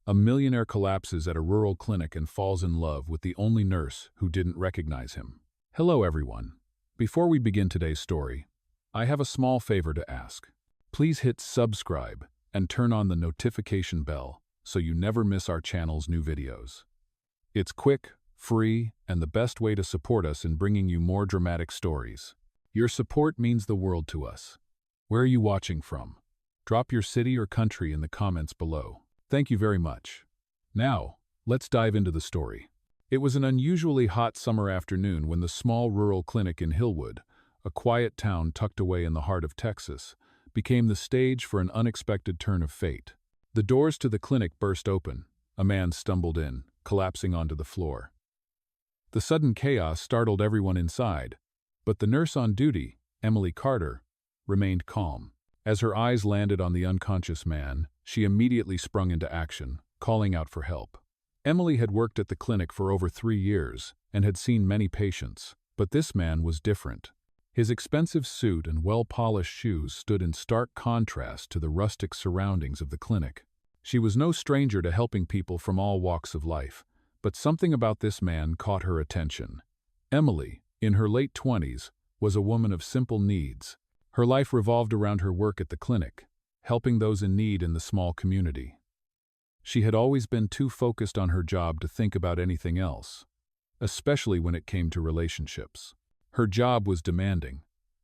A millionaire collapses at a rural clinic and falls in love with the only nurse who didn't recognize him. Hello everyone. Before we begin today's story, I have a small favor to ask. Please hit subscribe and turn on the notification bell so you never miss our channel's new videos. It's quick, free, and the best way to support us in bringing you more dramatic stories. Your support means the world to us. Where are you watching from? Drop your city or country in the comments below. Thank you very much. Now, let's dive into the story. It was an unusually hot summer afternoon when the small rural clinic in Hillwood, a quiet town tucked away in the heart of Texas, became the stage for an unexpected turn of fate. The doors to the clinic burst open. A man stumbled in, collapsing onto the floor. The sudden chaos startled everyone inside, but the nurse on duty, Emily Carter, remained calm. As her eyes landed on the unconscious man, she immediately sprung into action, calling out for help. Emily had worked at the clinic for over 3 years and had seen many patients, but this man was different. His expensive suit and well-polished shoes stood in stark contrast to the rustic surroundings of the clinic. She was no stranger to helping people from all walks of life, but something about this man caught her attention. Emily, in her late 20s, was a woman of simple needs. Her life revolved around her work at the clinic, helping those in need in the small community. She had always been too focused on her job to think about anything else, especially when it came to relationships. Her job was demanding,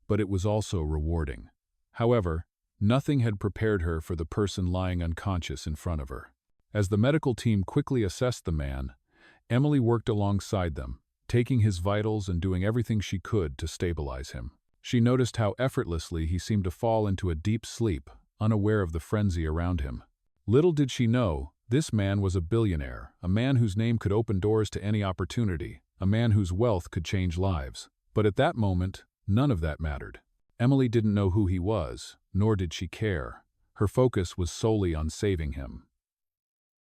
but it was also rewarding. However, nothing had prepared her for the person lying unconscious in front of her. As the medical team quickly assessed the man, Emily worked alongside them, taking his vitals and doing everything she could to stabilize him. She noticed how effortlessly he seemed to fall into a deep sleep, unaware of the frenzy around him. Little did she know, this man was a billionaire, a man whose name could open doors to any opportunity, a man whose wealth could change lives. But at that moment, none of that mattered. Emily didn't know who he was, nor did she care. Her focus was solely on saving him.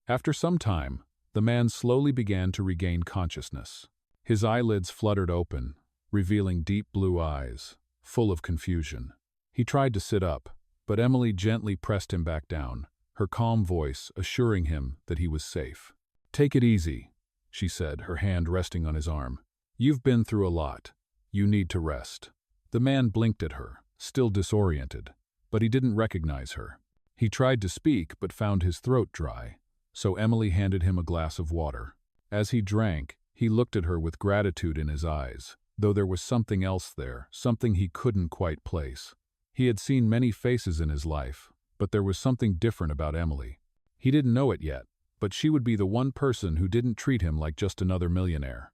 After some time, the man slowly began to regain consciousness. His eyelids fluttered open, revealing deep blue eyes, full of confusion. He tried to sit up, but Emily gently pressed him back down, her calm voice assuring him that he was safe. "Take it easy," she said, her hand resting on his arm. "You've been through a lot. You need to rest." The man blinked at her, still disoriented, but he didn't recognize her. He tried to speak but found his throat dry, so Emily handed him a glass of water. As he drank, he looked at her with gratitude in his eyes, though there was something else there, something he couldn't quite place. He had seen many faces in his life, but there was something different about Emily. He didn't know it yet, but she would be the one person who didn't treat him like just another millionaire.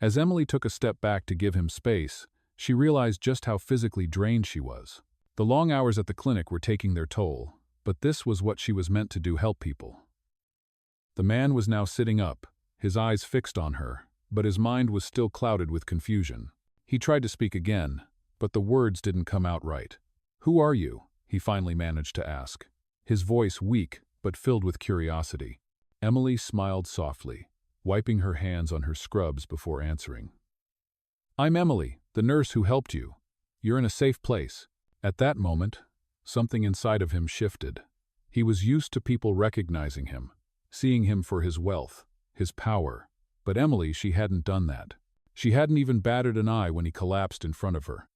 As Emily took a step back to give him space, she realized just how physically drained she was. The long hours at the clinic were taking their toll, but this was what she was meant to do: help people. The man was now sitting up, his eyes fixed on her, but his mind was still clouded with confusion. He tried to speak again, but the words didn't come out right. "Who are you?" he finally managed to ask, his voice weak but filled with curiosity. Emily smiled softly, wiping her hands on her scrubs before answering. "I'm Emily, the nurse who helped you. You're in a safe place." At that moment, something inside of him shifted. He was used to people recognizing him, seeing him for his wealth, his power. But Emily, she hadn't done that. She hadn't even batted an eye when he collapsed in front of her.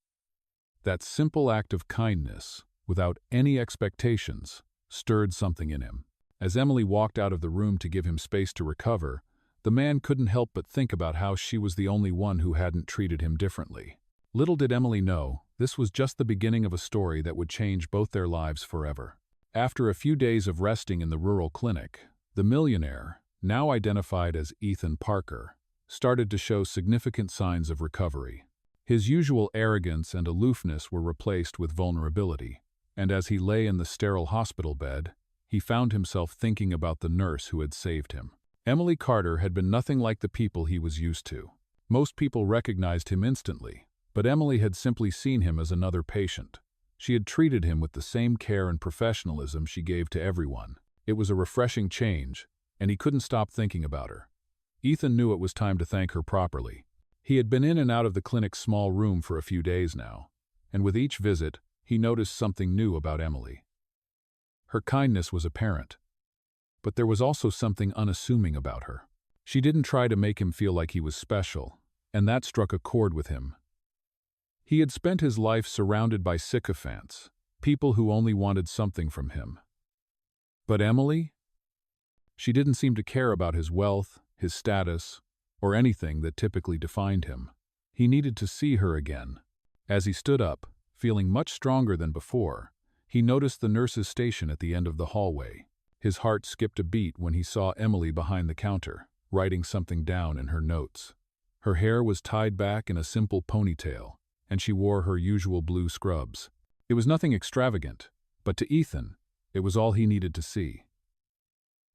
That simple act of kindness, without any expectations, stirred something in him. As Emily walked out of the room to give him space to recover, the man couldn't help but think about how she was the only one who hadn't treated him differently. Little did Emily know, this was just the beginning of a story that would change both their lives forever. After a few days of resting in the rural clinic, the millionaire, now identified as Ethan Parker, started to show significant signs of recovery. His usual arrogance and aloofness were replaced with vulnerability, and as he lay in the sterile hospital bed, he found himself thinking about the nurse who had saved him. Emily Carter had been nothing like the people he was used to. Most people recognized him instantly, but Emily had simply seen him as another patient. She had treated him with the same care and professionalism she gave to everyone. It was a refreshing change, and he couldn't stop thinking about her. Ethan knew it was time to thank her properly. He had been in and out of the clinic's small room for a few days now, and with each visit, he noticed something new about Emily. Her kindness was apparent. but there was also something unassuming about her. She didn't try to make him feel like he was special, and that struck a chord with him. He had spent his life surrounded by sycophants, people who only wanted something from him. But Emily? She didn't seem to care about his wealth, his status, or anything that typically defined him. He needed to see her again. As he stood up, feeling much stronger than before, he noticed the nurse's station at the end of the hallway. His heart skipped a beat when he saw Emily behind the counter, writing something down in her notes. Her hair was tied back in a simple ponytail, and she wore her usual blue scrubs. It was nothing extravagant, but to Ethan, it was all he needed to see.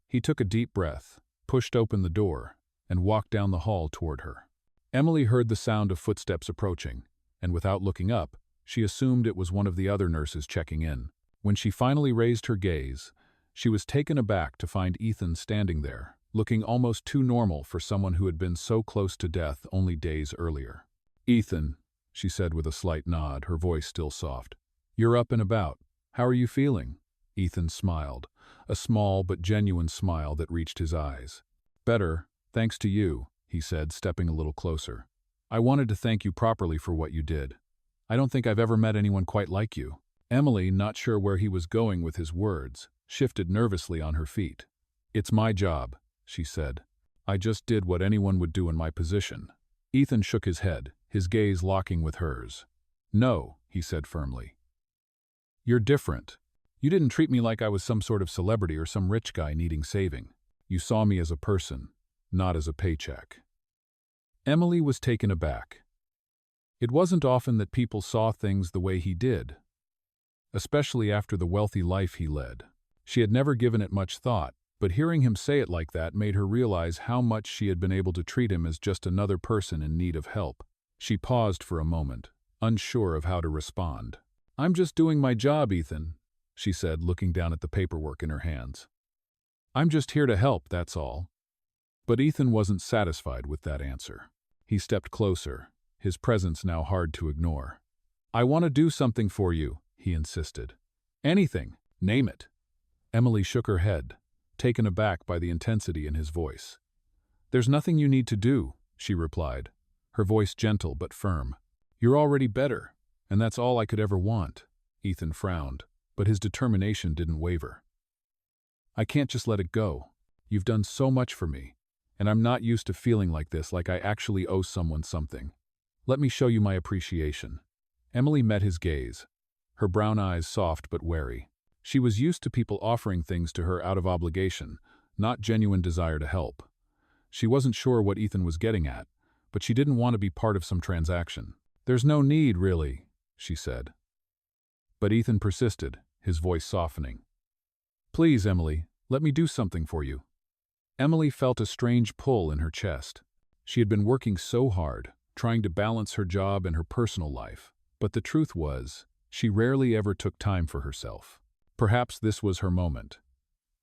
He took a deep breath, pushed open the door, and walked down the hall toward her. Emily heard the sound of footsteps approaching, and without looking up, she assumed it was one of the other nurses checking in. When she finally raised her gaze, she was taken aback to find Ethan standing there, looking almost too normal for someone who had been so close to death only days earlier. "Ethan," she said with a slight nod, her voice still soft. "You're up and about. How are you feeling?" Ethan smiled, a small but genuine smile that reached his eyes. "Better, thanks to you," he said, stepping a little closer. "I wanted to thank you properly for what you did. I don't think I've ever met anyone quite like you." Emily, not sure where he was going with his words, shifted nervously on her feet. "It's my job," she said. "I just did what anyone would do in my position." Ethan shook his head, his gaze locking with hers. "No," he said firmly. "You're different. You didn't treat me like I was some sort of celebrity or some rich guy needing saving. You saw me as a person, not as a paycheck." Emily was taken aback. It wasn't often that people saw things the way he did, especially after the wealthy life he led. She had never given it much thought, but hearing him say it like that made her realize how much she had been able to treat him as just another person in need of help. She paused for a moment, unsure of how to respond. "I'm just doing my job, Ethan," she said, looking down at the paperwork in her hands. "I'm just here to help, that's all." But Ethan wasn't satisfied with that answer. He stepped closer, his presence now hard to ignore. "I want to do something for you," he insisted. "Anything, name it." Emily shook her head, taken aback by the intensity in his voice. "There's nothing you need to do," she replied, her voice gentle but firm. "You're already better, and that's all I could ever want." Ethan frowned, but his determination didn't waver. "I can't just let it go. You've done so much for me, and I'm not used to feeling like this, like I actually owe someone something. Let me show you my appreciation." Emily met his gaze, her brown eyes soft but wary. She was used to people offering things to her out of obligation, not genuine desire to help. She wasn't sure what Ethan was getting at, but she didn't want to be part of some transaction. "There's no need, really," she said. But Ethan persisted, his voice softening. "Please, Emily, let me do something for you." Emily felt a strange pull in her chest. She had been working so hard, trying to balance her job and her personal life, but the truth was, she rarely ever took time for herself. Perhaps this was her moment.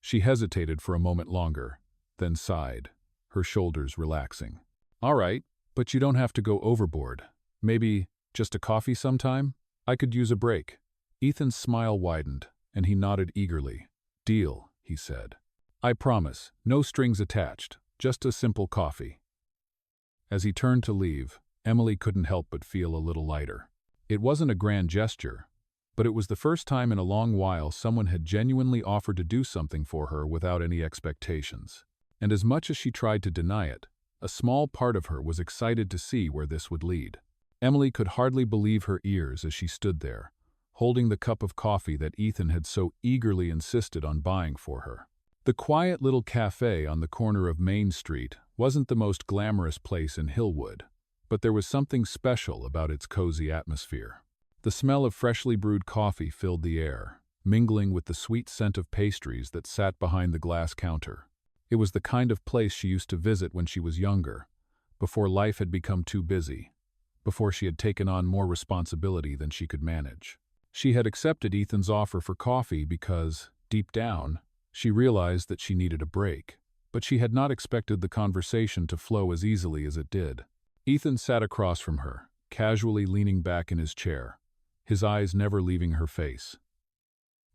She hesitated for a moment longer, then sighed, her shoulders relaxing. "All right, but you don't have to go overboard. Maybe just a coffee sometime? I could use a break." Ethan's smile widened, and he nodded eagerly. "Deal," he said. "I promise, no strings attached, just a simple coffee." As he turned to leave, Emily couldn't help but feel a little lighter. It wasn't a grand gesture, but it was the first time in a long while someone had genuinely offered to do something for her without any expectations. And as much as she tried to deny it, a small part of her was excited to see where this would lead. Emily could hardly believe her ears as she stood there, holding the cup of coffee that Ethan had so eagerly insisted on buying for her. The quiet little cafe on the corner of Main Street wasn't the most glamorous place in Hillwood, but there was something special about its cozy atmosphere. The smell of freshly brewed coffee filled the air, mingling with the sweet scent of pastries that sat behind the glass counter. It was the kind of place she used to visit when she was younger, before life had become too busy, before she had taken on more responsibility than she could manage. She had accepted Ethan's offer for coffee because, deep down, she realized that she needed a break, but she had not expected the conversation to flow as easily as it did. Ethan sat across from her, casually leaning back in his chair, his eyes never leaving her face.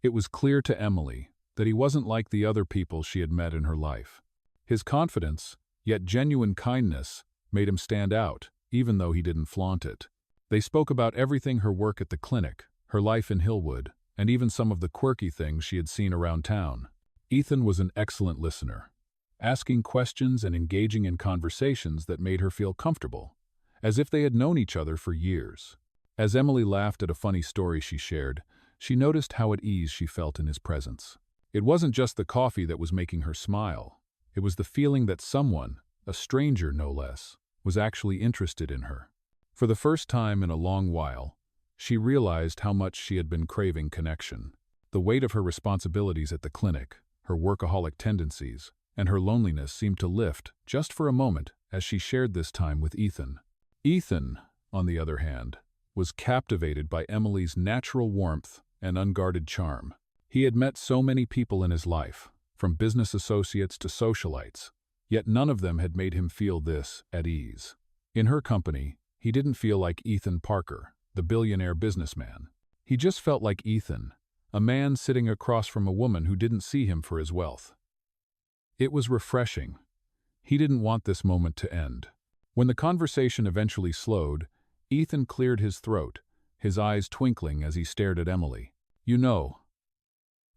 It was clear to Emily that he wasn't like the other people she had met in her life. His confidence, yet genuine kindness, made him stand out, even though he didn't flaunt it. They spoke about everything: her work at the clinic, her life in Hillwood, and even some of the quirky things she had seen around town. Ethan was an excellent listener, asking questions and engaging in conversations that made her feel comfortable, as if they had known each other for years. As Emily laughed at a funny story she shared, she noticed how at ease she felt in his presence. It wasn't just the coffee that was making her smile. It was the feeling that someone, a stranger no less, was actually interested in her. For the first time in a long while, she realized how much she had been craving connection. The weight of her responsibilities at the clinic, her workaholic tendencies, and her loneliness seemed to lift just for a moment as she shared this time with Ethan. Ethan, on the other hand, was captivated by Emily's natural warmth and unguarded charm. He had met so many people in his life, from business associates to socialites, yet none of them had made him feel this at ease. In her company, he didn't feel like Ethan Parker, the billionaire businessman. He just felt like Ethan, a man sitting across from a woman who didn't see him for his wealth. It was refreshing. He didn't want this moment to end. When the conversation eventually slowed, Ethan cleared his throat, his eyes twinkling as he stared at Emily. "You know,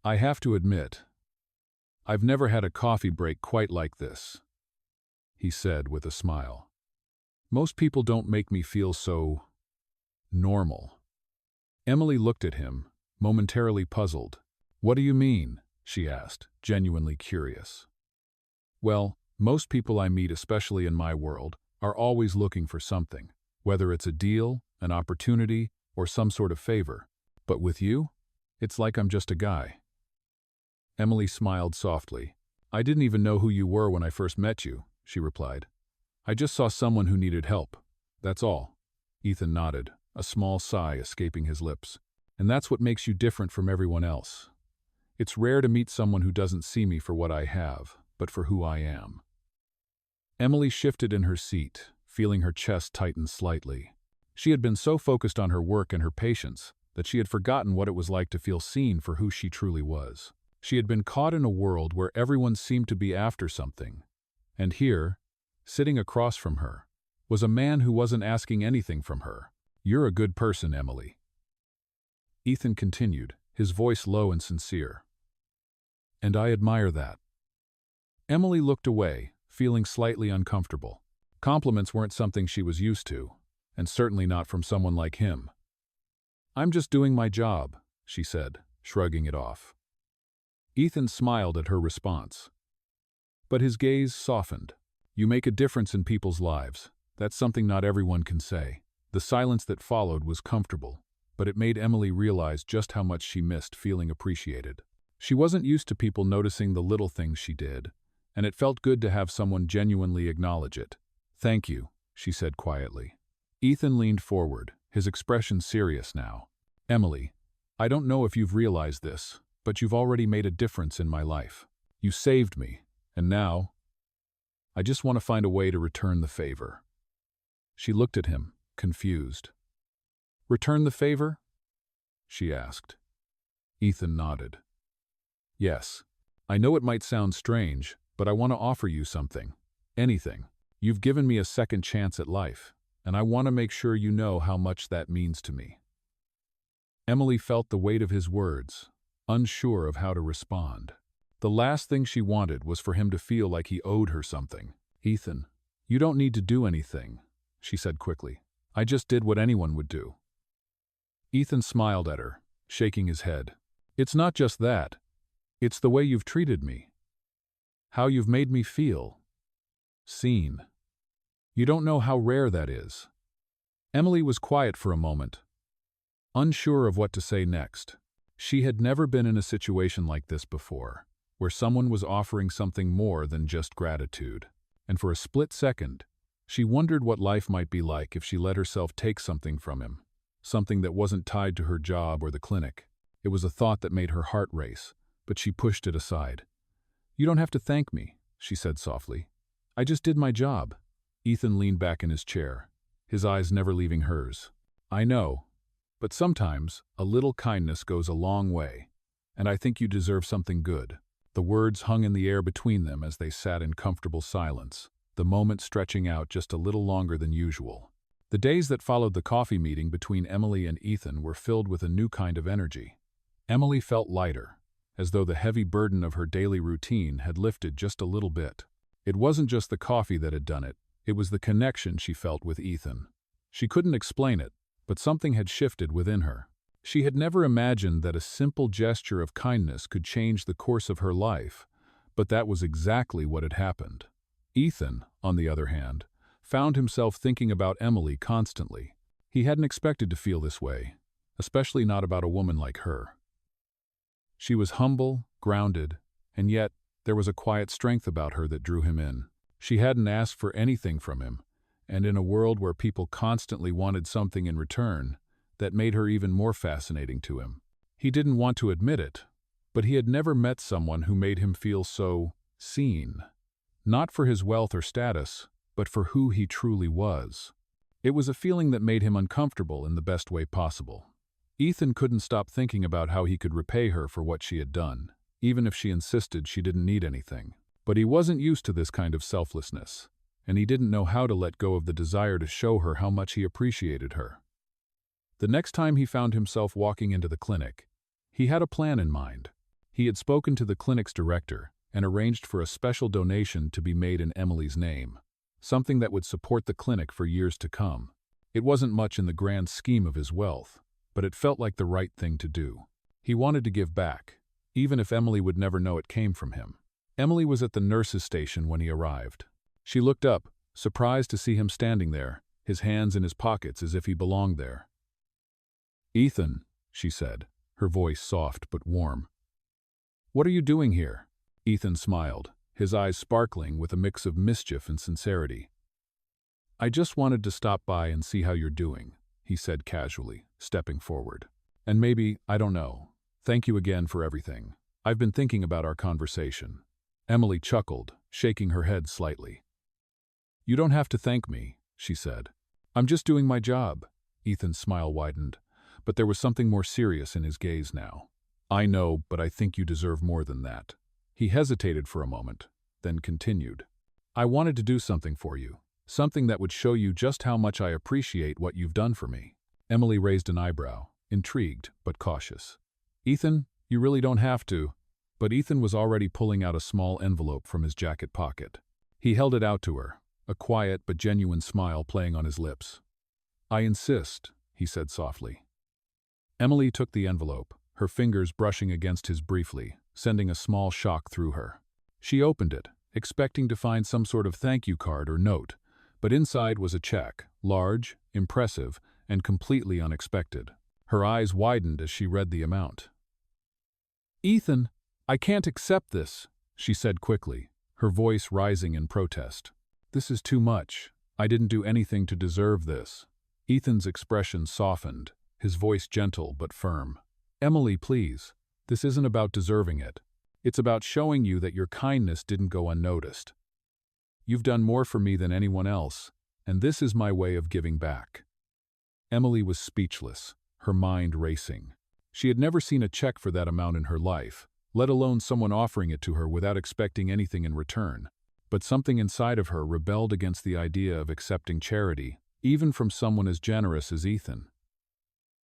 I have to admit, I've never had a coffee break quite like this," he said with a smile. "Most people don't make me feel so normal." Emily looked at him, momentarily puzzled. "What do you mean?" she asked, genuinely curious. "Well, most people I meet, especially in my world, are always looking for something, whether it's a deal, an opportunity, or some sort of favor. But with you, it's like I'm just a guy." Emily smiled softly. "I didn't even know who you were when I first met you," she replied. "I just saw someone who needed help. That's all." Ethan nodded, a small sigh escaping his lips. "And that's what makes you different from everyone else. It's rare to meet someone who doesn't see me for what I have, but for who I am." Emily shifted in her seat, feeling her chest tighten slightly. She had been so focused on her work and her patients that she had forgotten what it was like to feel seen for who she truly was. She had been caught in a world where everyone seemed to be after something. And here, sitting across from her, was a man who wasn't asking anything from her. "You're a good person, Emily," Ethan continued, his voice low and sincere. "And I admire that." Emily looked away, feeling slightly uncomfortable. Compliments weren't something she was used to, and certainly not from someone like him. "I'm just doing my job," she said, shrugging it off. Ethan smiled at her response, but his gaze softened. "You make a difference in people's lives. That's something not everyone can say." The silence that followed was comfortable, but it made Emily realize just how much she missed feeling appreciated. She wasn't used to people noticing the little things she did, and it felt good to have someone genuinely acknowledge it. "Thank you," she said quietly. Ethan leaned forward, his expression serious now. "Emily, I don't know if you've realized this, but you've already made a difference in my life. You saved me, and now, I just want to find a way to return the favor." She looked at him, confused. "Return the favor?" she asked. Ethan nodded. "Yes. I know it might sound strange, but I want to offer you something. Anything. You've given me a second chance at life, and I want to make sure you know how much that means to me." Emily felt the weight of his words, unsure of how to respond. The last thing she wanted was for him to feel like he owed her something. "Ethan, you don't need to do anything," she said quickly. "I just did what anyone would do." Ethan smiled at her, shaking his head. "It's not just that. It's the way you've treated me. How you've made me feel seen. You don't know how rare that is." Emily was quiet for a moment, unsure of what to say next. She had never been in a situation like this before, where someone was offering something more than just gratitude. And for a split second, she wondered what life might be like if she let herself take something from him, something that wasn't tied to her job or the clinic. It was a thought that made her heart race, but she pushed it aside. "You don't have to thank me," she said softly. "I just did my job." Ethan leaned back in his chair, his eyes never leaving hers. "I know, but sometimes a little kindness goes a long way." and I think you deserve something good." The words hung in the air between them as they sat in comfortable silence, the moment stretching out just a little longer than usual. The days that followed the coffee meeting between Emily and Ethan were filled with a new kind of energy. Emily felt lighter, as though the heavy burden of her daily routine had lifted just a little bit. It wasn't just the coffee that had done it, it was the connection she felt with Ethan. She couldn't explain it, but something had shifted within her. She had never imagined that a simple gesture of kindness could change the course of her life, but that was exactly what had happened. Ethan, on the other hand, found himself thinking about Emily constantly. He hadn't expected to feel this way, especially not about a woman like her. She was humble, grounded, and yet there was a quiet strength about her that drew him in. She hadn't asked for anything from him, and in a world where people constantly wanted something in return, that made her even more fascinating to him. He didn't want to admit it, but he had never met someone who made him feel so seen. Not for his wealth or status, but for who he truly was. It was a feeling that made him uncomfortable in the best way possible. Ethan couldn't stop thinking about how he could repay her for what she had done, even if she insisted she didn't need anything. But he wasn't used to this kind of selflessness, and he didn't know how to let go of the desire to show her how much he appreciated her. The next time he found himself walking into the clinic, he had a plan in mind. He had spoken to the clinic's director and arranged for a special donation to be made in Emily's name, something that would support the clinic for years to come. It wasn't much in the grand scheme of his wealth, but it felt like the right thing to do. He wanted to give back, even if Emily would never know it came from him. Emily was at the nurse's station when he arrived. She looked up, surprised to see him standing there, his hands in his pockets as if he belonged there. "Ethan," she said, her voice soft but warm. "What are you doing here?" Ethan smiled, his eyes sparkling with a mix of mischief and sincerity. "I just wanted to stop by and see how you're doing," he said casually, stepping forward. "And maybe, I don't know. Thank you again for everything. I've been thinking about our conversation." Emily chuckled, shaking her head slightly. "You don't have to thank me," she said. "I'm just doing my job." Ethan's smile widened, but there was something more serious in his gaze now. "I know, but I think you deserve more than that." He hesitated for a moment, then continued. "I wanted to do something for you, something that would show you just how much I appreciate what you've done for me." Emily raised an eyebrow, intrigued but cautious. "Ethan, you really don't have to." But Ethan was already pulling out a small envelope from his jacket pocket. He held it out to her, a quiet but genuine smile playing on his lips. "I insist," he said softly. Emily took the envelope, her fingers brushing against his briefly, sending a small shock through her. She opened it, expecting to find some sort of thank you card or note, but inside was a check, large, impressive, and completely unexpected. Her eyes widened as she read the amount. "Ethan, I can't accept this," she said quickly, her voice rising in protest. "This is too much. I didn't do anything to deserve this." Ethan's expression softened, his voice gentle but firm. "Emily, please. This isn't about deserving it. It's about showing you that your kindness didn't go unnoticed. You've done more for me than anyone else, and this is my way of giving back." Emily was speechless, her mind racing. She had never seen a check for that amount in her life, let alone someone offering it to her without expecting anything in return. But something inside of her rebelled against the idea of accepting charity, even from someone as generous as Ethan.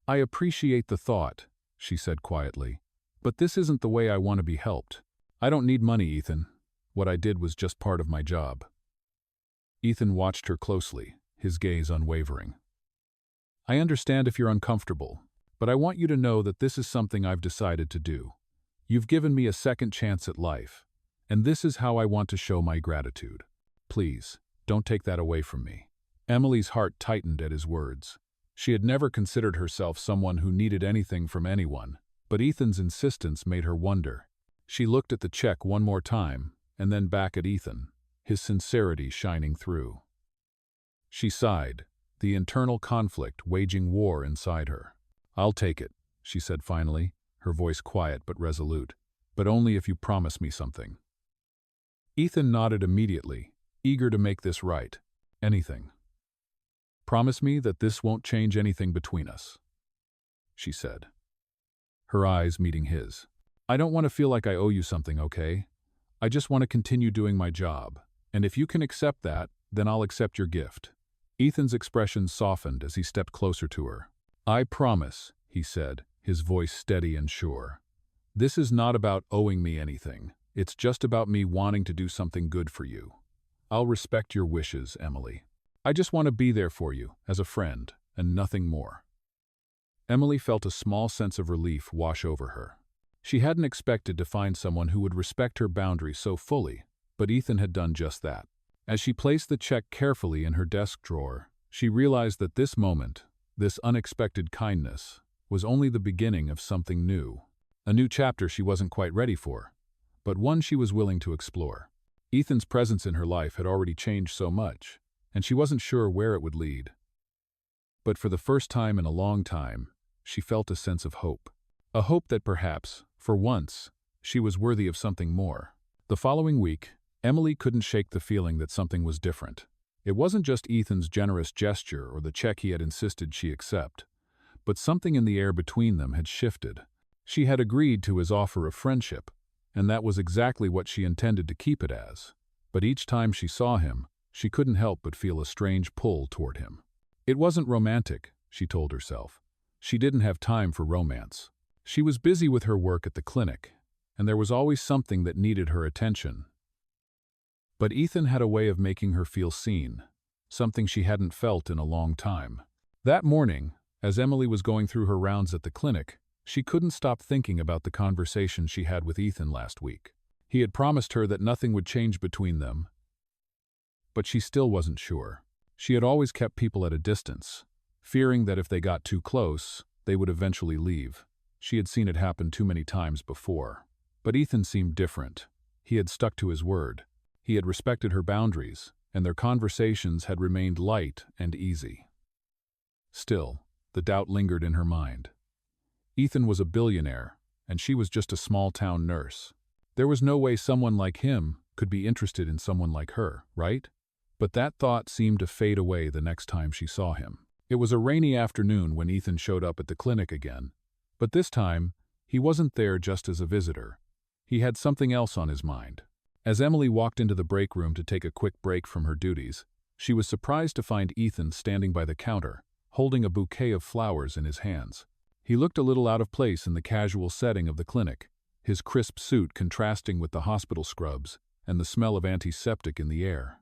"I appreciate the thought," she said quietly, "but this isn't the way I want to be helped. I don't need money, Ethan. What I did was just part of my job." Ethan watched her closely, his gaze unwavering. "I understand if you're uncomfortable, but I want you to know that this is something I've decided to do. You've given me a second chance at life, and this is how I want to show my gratitude. Please, don't take that away from me." Emily's heart tightened at his words. She had never considered herself someone who needed anything from anyone, but Ethan's insistence made her wonder. She looked at the check one more time, and then back at Ethan, his sincerity shining through. She sighed, the internal conflict waging war inside her. "I'll take it," she said finally, her voice quiet but resolute, "but only if you promise me something." Ethan nodded immediately, eager to make this right. "Anything." "Promise me that this won't change anything between us," she said, her eyes meeting his. I don't want to feel like I owe you something, okay? I just want to continue doing my job. And if you can accept that, then I'll accept your gift. Ethan's expression softened as he stepped closer to her. I promise, he said, his voice steady and sure. This is not about owing me anything. It's just about me wanting to do something good for you. I'll respect your wishes, Emily. I just want to be there for you, as a friend, and nothing more. Emily felt a small sense of relief wash over her. She hadn't expected to find someone who would respect her boundaries so fully, but Ethan had done just that. As she placed the check carefully in her desk drawer, she realized that this moment, this unexpected kindness, was only the beginning of something new. A new chapter she wasn't quite ready for, but one she was willing to explore. Ethan's presence in her life had already changed so much, and she wasn't sure where it would lead. But for the first time in a long time, she felt a sense of hope. A hope that perhaps, for once, she was worthy of something more. The following week, Emily couldn't shake the feeling that something was different. It wasn't just Ethan's generous gesture or the check he had insisted she accept, but something in the air between them had shifted. She had agreed to his offer of friendship, and that was exactly what she intended to keep it as. But each time she saw him, she couldn't help but feel a strange pull toward him. It wasn't romantic, she told herself. She didn't have time for romance. She was busy with her work at the clinic, and there was always something that needed her attention. But Ethan had a way of making her feel seen, something she hadn't felt in a long time. That morning, as Emily was going through her rounds at the clinic, she couldn't stop thinking about the conversation she had with Ethan last week. He had promised her that nothing would change between them, but she still wasn't sure. She had always kept people at a distance, fearing that if they got too close, they would eventually leave. She had seen it happen too many times before. But Ethan seemed different. He had stuck to his word. He had respected her boundaries, and their conversations had remained light and easy. Still, the doubt lingered in her mind. Ethan was a billionaire, and she was just a small-town nurse. There was no way someone like him could be interested in someone like her, right? But that thought seemed to fade away the next time she saw him. It was a rainy afternoon when Ethan showed up at the clinic again, but this time, he wasn't there just as a visitor. He had something else on his mind. As Emily walked into the break room to take a quick break from her duties, she was surprised to find Ethan standing by the counter, holding a bouquet of flowers in his hands. He looked a little out of place in the casual setting of the clinic, his crisp suit contrasting with the hospital scrubs and the smell of antiseptic in the air.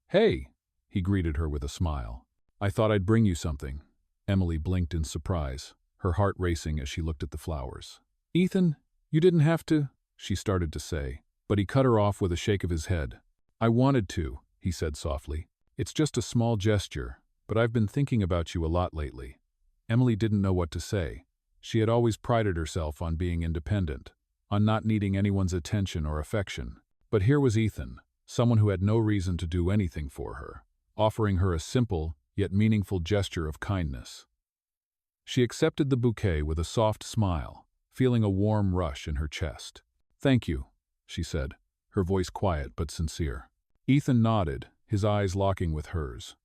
"Hey," he greeted her with a smile. "I thought I'd bring you something." Emily blinked in surprise, her heart racing as she looked at the flowers. "Ethan, you didn't have to," she started to say, but he cut her off with a shake of his head. "I wanted to," he said softly. "It's just a small gesture, but I've been thinking about you a lot lately." Emily didn't know what to say. She had always prided herself on being independent, on not needing anyone's attention or affection. But here was Ethan, someone who had no reason to do anything for her, offering her a simple, yet meaningful gesture of kindness. She accepted the bouquet with a soft smile, feeling a warm rush in her chest. "Thank you," she said, her voice quiet but sincere. Ethan nodded, his eyes locking with hers.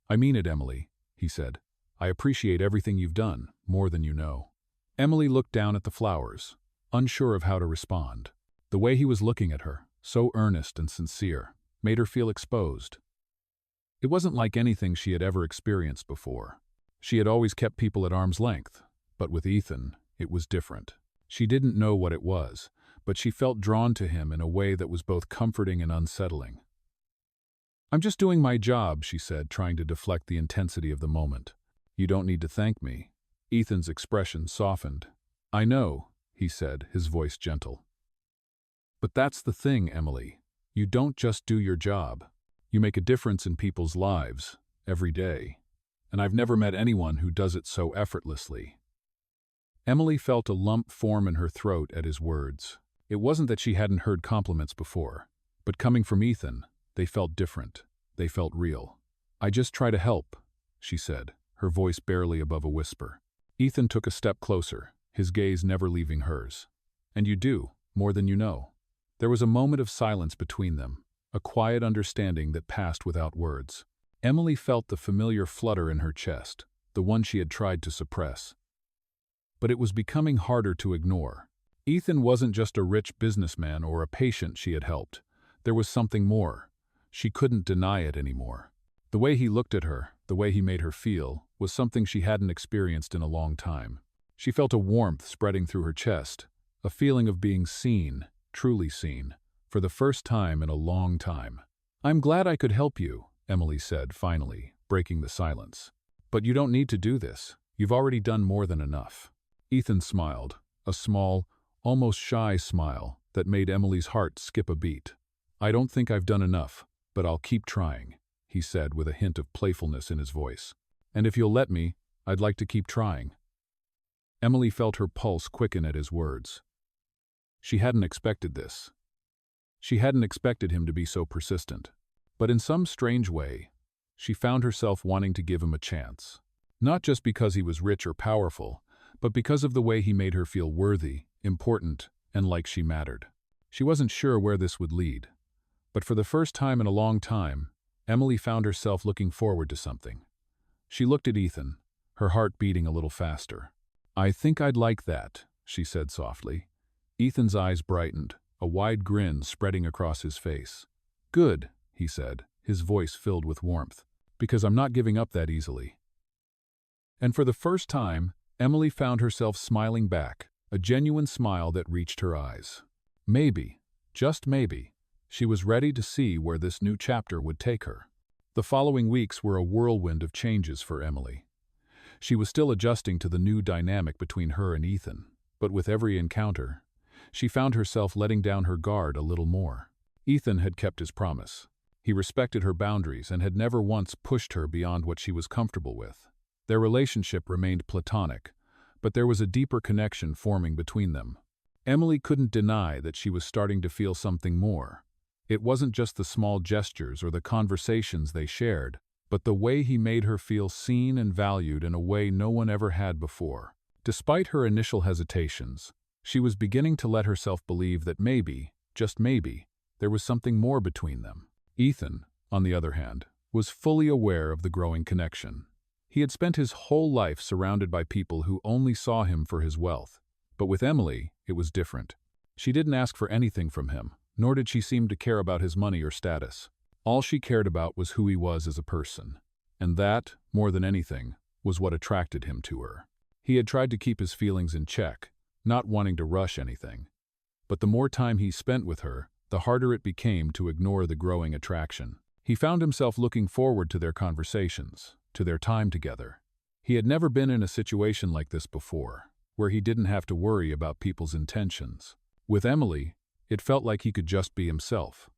"I mean it, Emily," he said. "I appreciate everything you've done, more than you know." Emily looked down at the flowers, unsure of how to respond. The way he was looking at her, so earnest and sincere, made her feel exposed. It wasn't like anything she had ever experienced before. She had always kept people at arm's length, but with Ethan, it was different. She didn't know what it was, but she felt drawn to him in a way that was both comforting and unsettling. "I'm just doing my job," she said, trying to deflect the intensity of the moment. "You don't need to thank me." Ethan's expression softened. "I know," he said, his voice gentle. "But that's the thing, Emily. You don't just do your job. You make a difference in people's lives, every day. And I've never met anyone who does it so effortlessly." Emily felt a lump form in her throat at his words. It wasn't that she hadn't heard compliments before, but coming from Ethan, they felt different. They felt real. "I just try to help," she said, her voice barely above a whisper. Ethan took a step closer, his gaze never leaving hers. "And you do, more than you know." There was a moment of silence between them, a quiet understanding that passed without words. Emily felt the familiar flutter in her chest, the one she had tried to suppress. But it was becoming harder to ignore. Ethan wasn't just a rich businessman or a patient she had helped. There was something more. She couldn't deny it anymore. The way he looked at her, the way he made her feel, was something she hadn't experienced in a long time. She felt a warmth spreading through her chest, a feeling of being seen, truly seen, for the first time in a long time. "I'm glad I could help you," Emily said, finally, breaking the silence. "But you don't need to do this. You've already done more than enough." Ethan smiled, a small, almost shy smile that made Emily's heart skip a beat. "I don't think I've done enough, but I'll keep trying," he said with a hint of playfulness in his voice. "And if you'll let me, I'd like to keep trying." Emily felt her pulse quicken at his words. She hadn't expected this. She hadn't expected him to be so persistent. But in some strange way, she found herself wanting to give him a chance. Not just because he was rich or powerful, but because of the way he made her feel worthy, important, and like she mattered. She wasn't sure where this would lead. But for the first time in a long time, Emily found herself looking forward to something. She looked at Ethan, her heart beating a little faster. "I think I'd like that," she said softly. Ethan's eyes brightened, a wide grin spreading across his face. "Good," he said, his voice filled with warmth, "because I'm not giving up that easily." And for the first time, Emily found herself smiling back, a genuine smile that reached her eyes. Maybe, just maybe, she was ready to see where this new chapter would take her. The following weeks were a whirlwind of changes for Emily. She was still adjusting to the new dynamic between her and Ethan, but with every encounter, she found herself letting down her guard a little more. Ethan had kept his promise. He respected her boundaries and had never once pushed her beyond what she was comfortable with. Their relationship remained platonic, but there was a deeper connection forming between them. Emily couldn't deny that she was starting to feel something more. It wasn't just the small gestures or the conversations they shared, but the way he made her feel seen and valued in a way no one ever had before. Despite her initial hesitations, she was beginning to let herself believe that maybe, just maybe, there was something more between them. Ethan, on the other hand, was fully aware of the growing connection. He had spent his whole life surrounded by people who only saw him for his wealth. But with Emily, it was different. She didn't ask for anything from him, nor did she seem to care about his money or status. All she cared about was who he was as a person. And that, more than anything, was what attracted him to her. He had tried to keep his feelings in check, not wanting to rush anything. But the more time he spent with her, the harder it became to ignore the growing attraction. He found himself looking forward to their conversations, to their time together. He had never been in a situation like this before, where he didn't have to worry about people's intentions. With Emily, it felt like he could just be himself.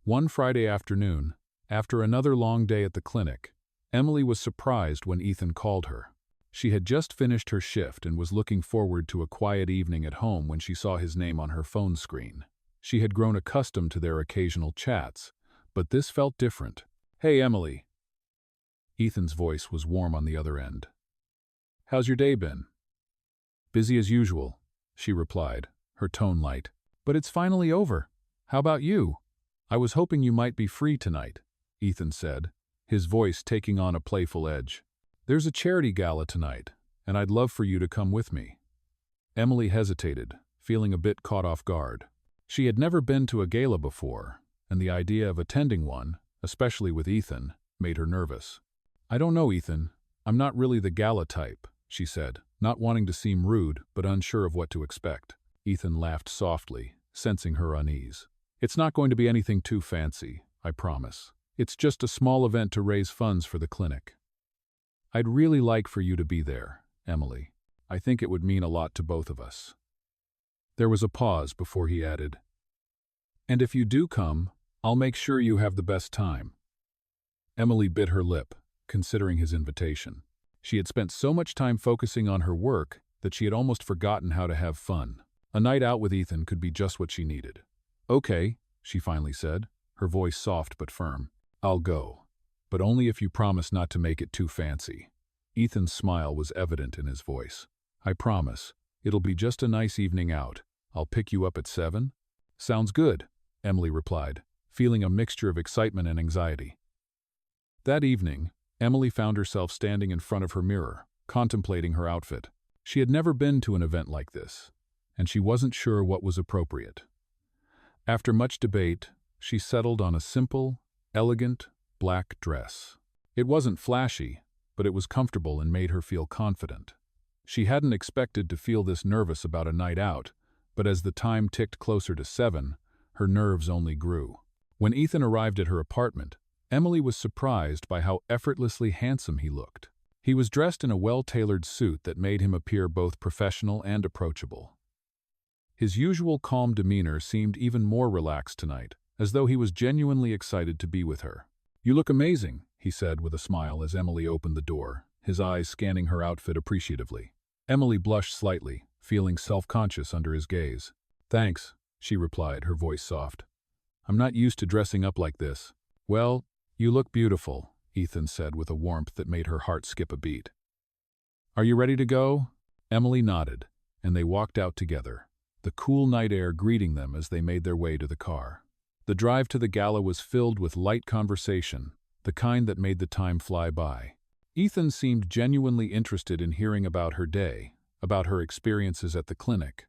One Friday afternoon, after another long day at the clinic, Emily was surprised when Ethan called her. She had just finished her shift and was looking forward to a quiet evening at home when she saw his name on her phone screen. She had grown accustomed to their occasional chats, but this felt different. "Hey, Emily." Ethan's voice was warm on the other end. "How's your day been?" "Busy as usual," she replied, her tone light. "But it's finally over. How about you?" "I was hoping you might be free tonight," Ethan said, his voice taking on a playful edge. "There's a charity gala tonight, and I'd love for you to come with me." Emily hesitated, feeling a bit caught off guard. She had never been to a gala before, and the idea of attending one, especially with Ethan, made her nervous. "I don't know, Ethan. I'm not really the gala type," she said, not wanting to seem rude but unsure of what to expect. Ethan laughed softly, sensing her unease. "It's not going to be anything too fancy, I promise. It's just a small event to raise funds for the clinic." "I'd really like for you to be there, Emily. I think it would mean a lot to both of us." There was a pause before he added, "And if you do come, I'll make sure you have the best time." Emily bit her lip, considering his invitation. She had spent so much time focusing on her work that she had almost forgotten how to have fun. A night out with Ethan could be just what she needed. "Okay," she finally said, her voice soft but firm. "I'll go, but only if you promise not to make it too fancy." Ethan's smile was evident in his voice. "I promise. It'll be just a nice evening out. I'll pick you up at 7? "Sounds good," Emily replied, feeling a mixture of excitement and anxiety. That evening, Emily found herself standing in front of her mirror, contemplating her outfit. She had never been to an event like this, and she wasn't sure what was appropriate. After much debate, she settled on a simple, elegant, black dress. It wasn't flashy, but it was comfortable and made her feel confident. She hadn't expected to feel this nervous about a night out, but as the time ticked closer to 7, her nerves only grew. When Ethan arrived at her apartment, Emily was surprised by how effortlessly handsome he looked. He was dressed in a well-tailored suit that made him appear both professional and approachable. His usual calm demeanor seemed even more relaxed tonight, as though he was genuinely excited to be with her. "You look amazing," he said with a smile as Emily opened the door, his eyes scanning her outfit appreciatively. Emily blushed slightly, feeling self-conscious under his gaze. "Thanks," she replied, her voice soft. "I'm not used to dressing up like this." "Well, you look beautiful," Ethan said with a warmth that made her heart skip a beat. "Are you ready to go?" Emily nodded, and they walked out together, the cool night air greeting them as they made their way to the car. The drive to the gala was filled with light conversation, the kind that made the time fly by. Ethan seemed genuinely interested in hearing about her day, about her experiences at the clinic.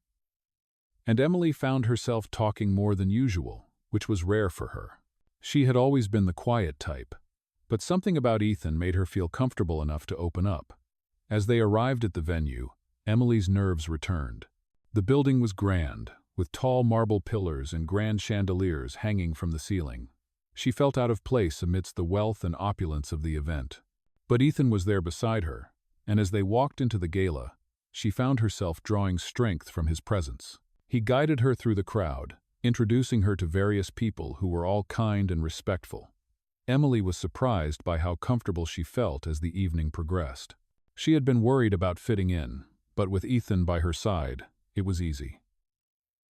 And Emily found herself talking more than usual, which was rare for her. She had always been the quiet type, but something about Ethan made her feel comfortable enough to open up. As they arrived at the venue, Emily's nerves returned. The building was grand, with tall marble pillars and grand chandeliers hanging from the ceiling. She felt out of place amidst the wealth and opulence of the event. But Ethan was there beside her, and as they walked into the gala, she found herself drawing strength from his presence. He guided her through the crowd, introducing her to various people who were all kind and respectful. Emily was surprised by how comfortable she felt as the evening progressed. She had been worried about fitting in, but with Ethan by her side, it was easy.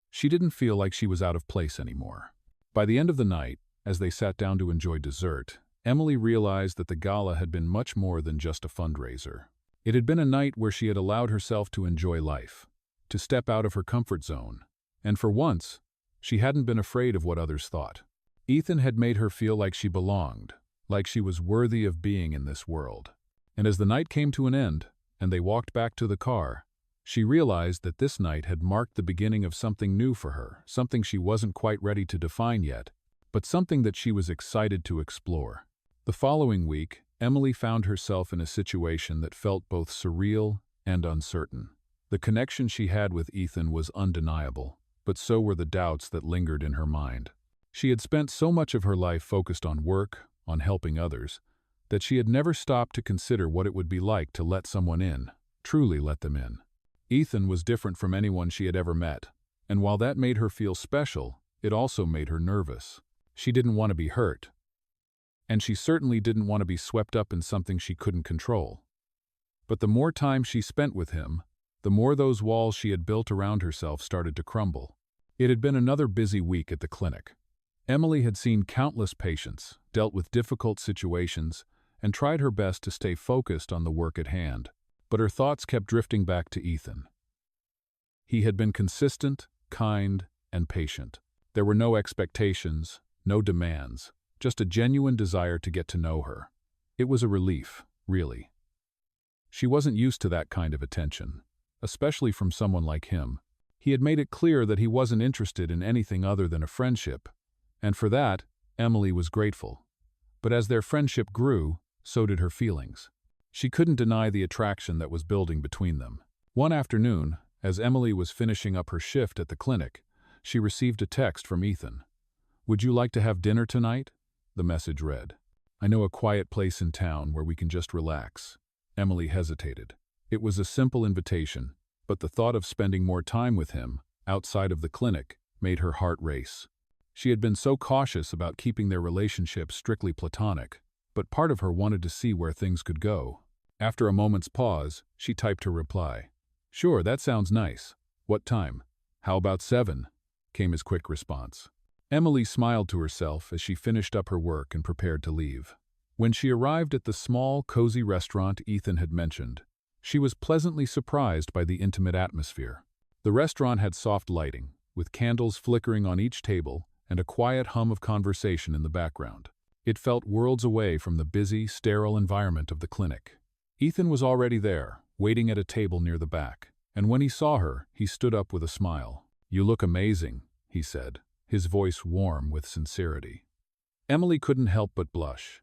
She didn't feel like she was out of place anymore. By the end of the night, as they sat down to enjoy dessert, Emily realized that the gala had been much more than just a fundraiser. It had been a night where she had allowed herself to enjoy life, to step out of her comfort zone, and for once, she hadn't been afraid of what others thought. Ethan had made her feel like she belonged, like she was worthy of being in this world. And as the night came to an end, and they walked back to the car, she realized that this night had marked the beginning of something new for her, something she wasn't quite ready to define yet, but something that she was excited to explore. The following week, Emily found herself in a situation that felt both surreal and uncertain. The connection she had with Ethan was undeniable, but so were the doubts that lingered in her mind. She had spent so much of her life focused on work, on helping others, that she had never stopped to consider what it would be like to let someone in, truly let them in. Ethan was different from anyone she had ever met, and while that made her feel special, it also made her nervous. She didn't want to be hurt, and she certainly didn't want to be swept up in something she couldn't control. But the more time she spent with him, the more those walls she had built around herself started to crumble. It had been another busy week at the clinic. Emily had seen countless patients, dealt with difficult situations, and tried her best to stay focused on the work at hand, but her thoughts kept drifting back to Ethan. He had been consistent, kind, and patient. There were no expectations, no demands, just a genuine desire to get to know her. It was a relief, really. She wasn't used to that kind of attention, especially from someone like him. He had made it clear that he wasn't interested in anything other than a friendship, and for that, Emily was grateful. But as their friendship grew, so did her feelings. She couldn't deny the attraction that was building between them. One afternoon, as Emily was finishing up her shift at the clinic, she received a text from Ethan. "Would you like to have dinner tonight?" The message read. "I know a quiet place in town where we can just relax." Emily hesitated. It was a simple invitation, but the thought of spending more time with him, outside of the clinic, made her heart race. She had been so cautious about keeping their relationship strictly platonic, but part of her wanted to see where things could go. After a moment's pause, she typed her reply. "Sure, that sounds nice. What time?" "How about 7?" came his quick response. Emily smiled to herself as she finished up her work and prepared to leave. When she arrived at the small, cozy restaurant Ethan had mentioned, she was pleasantly surprised by the intimate atmosphere. The restaurant had soft lighting, with candles flickering on each table and a quiet hum of conversation in the background. It felt worlds away from the busy, sterile environment of the clinic. Ethan was already there, waiting at a table near the back. And when he saw her, he stood up with a smile. "You look amazing," he said, his voice warm with sincerity. Emily couldn't help but blush.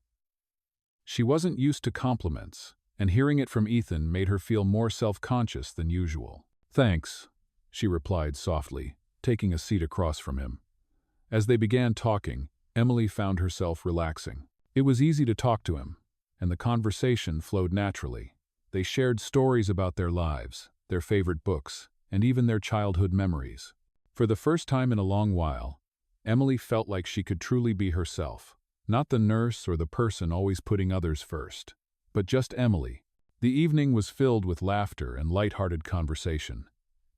She wasn't used to compliments, and hearing it from Ethan made her feel more self-conscious than usual. "Thanks," she replied softly, taking a seat across from him. As they began talking, Emily found herself relaxing. It was easy to talk to him, and the conversation flowed naturally. They shared stories about their lives, their favorite books, and even their childhood memories. For the first time in a long while, Emily felt like she could truly be herself, not the nurse or the person always putting others first, but just Emily. The evening was filled with laughter and light-hearted conversation.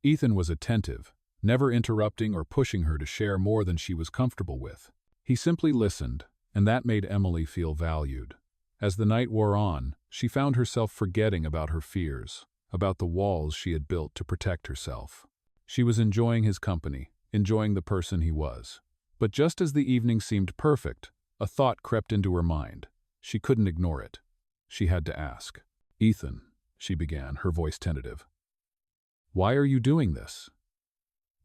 Ethan was attentive, never interrupting or pushing her to share more than she was comfortable with. He simply listened, and that made Emily feel valued. As the night wore on, she found herself forgetting about her fears, about the walls she had built to protect herself. She was enjoying his company, enjoying the person he was. But just as the evening seemed perfect, a thought crept into her mind. She couldn't ignore it. She had to ask. "Ethan," she began, her voice tentative. "Why are you doing this?"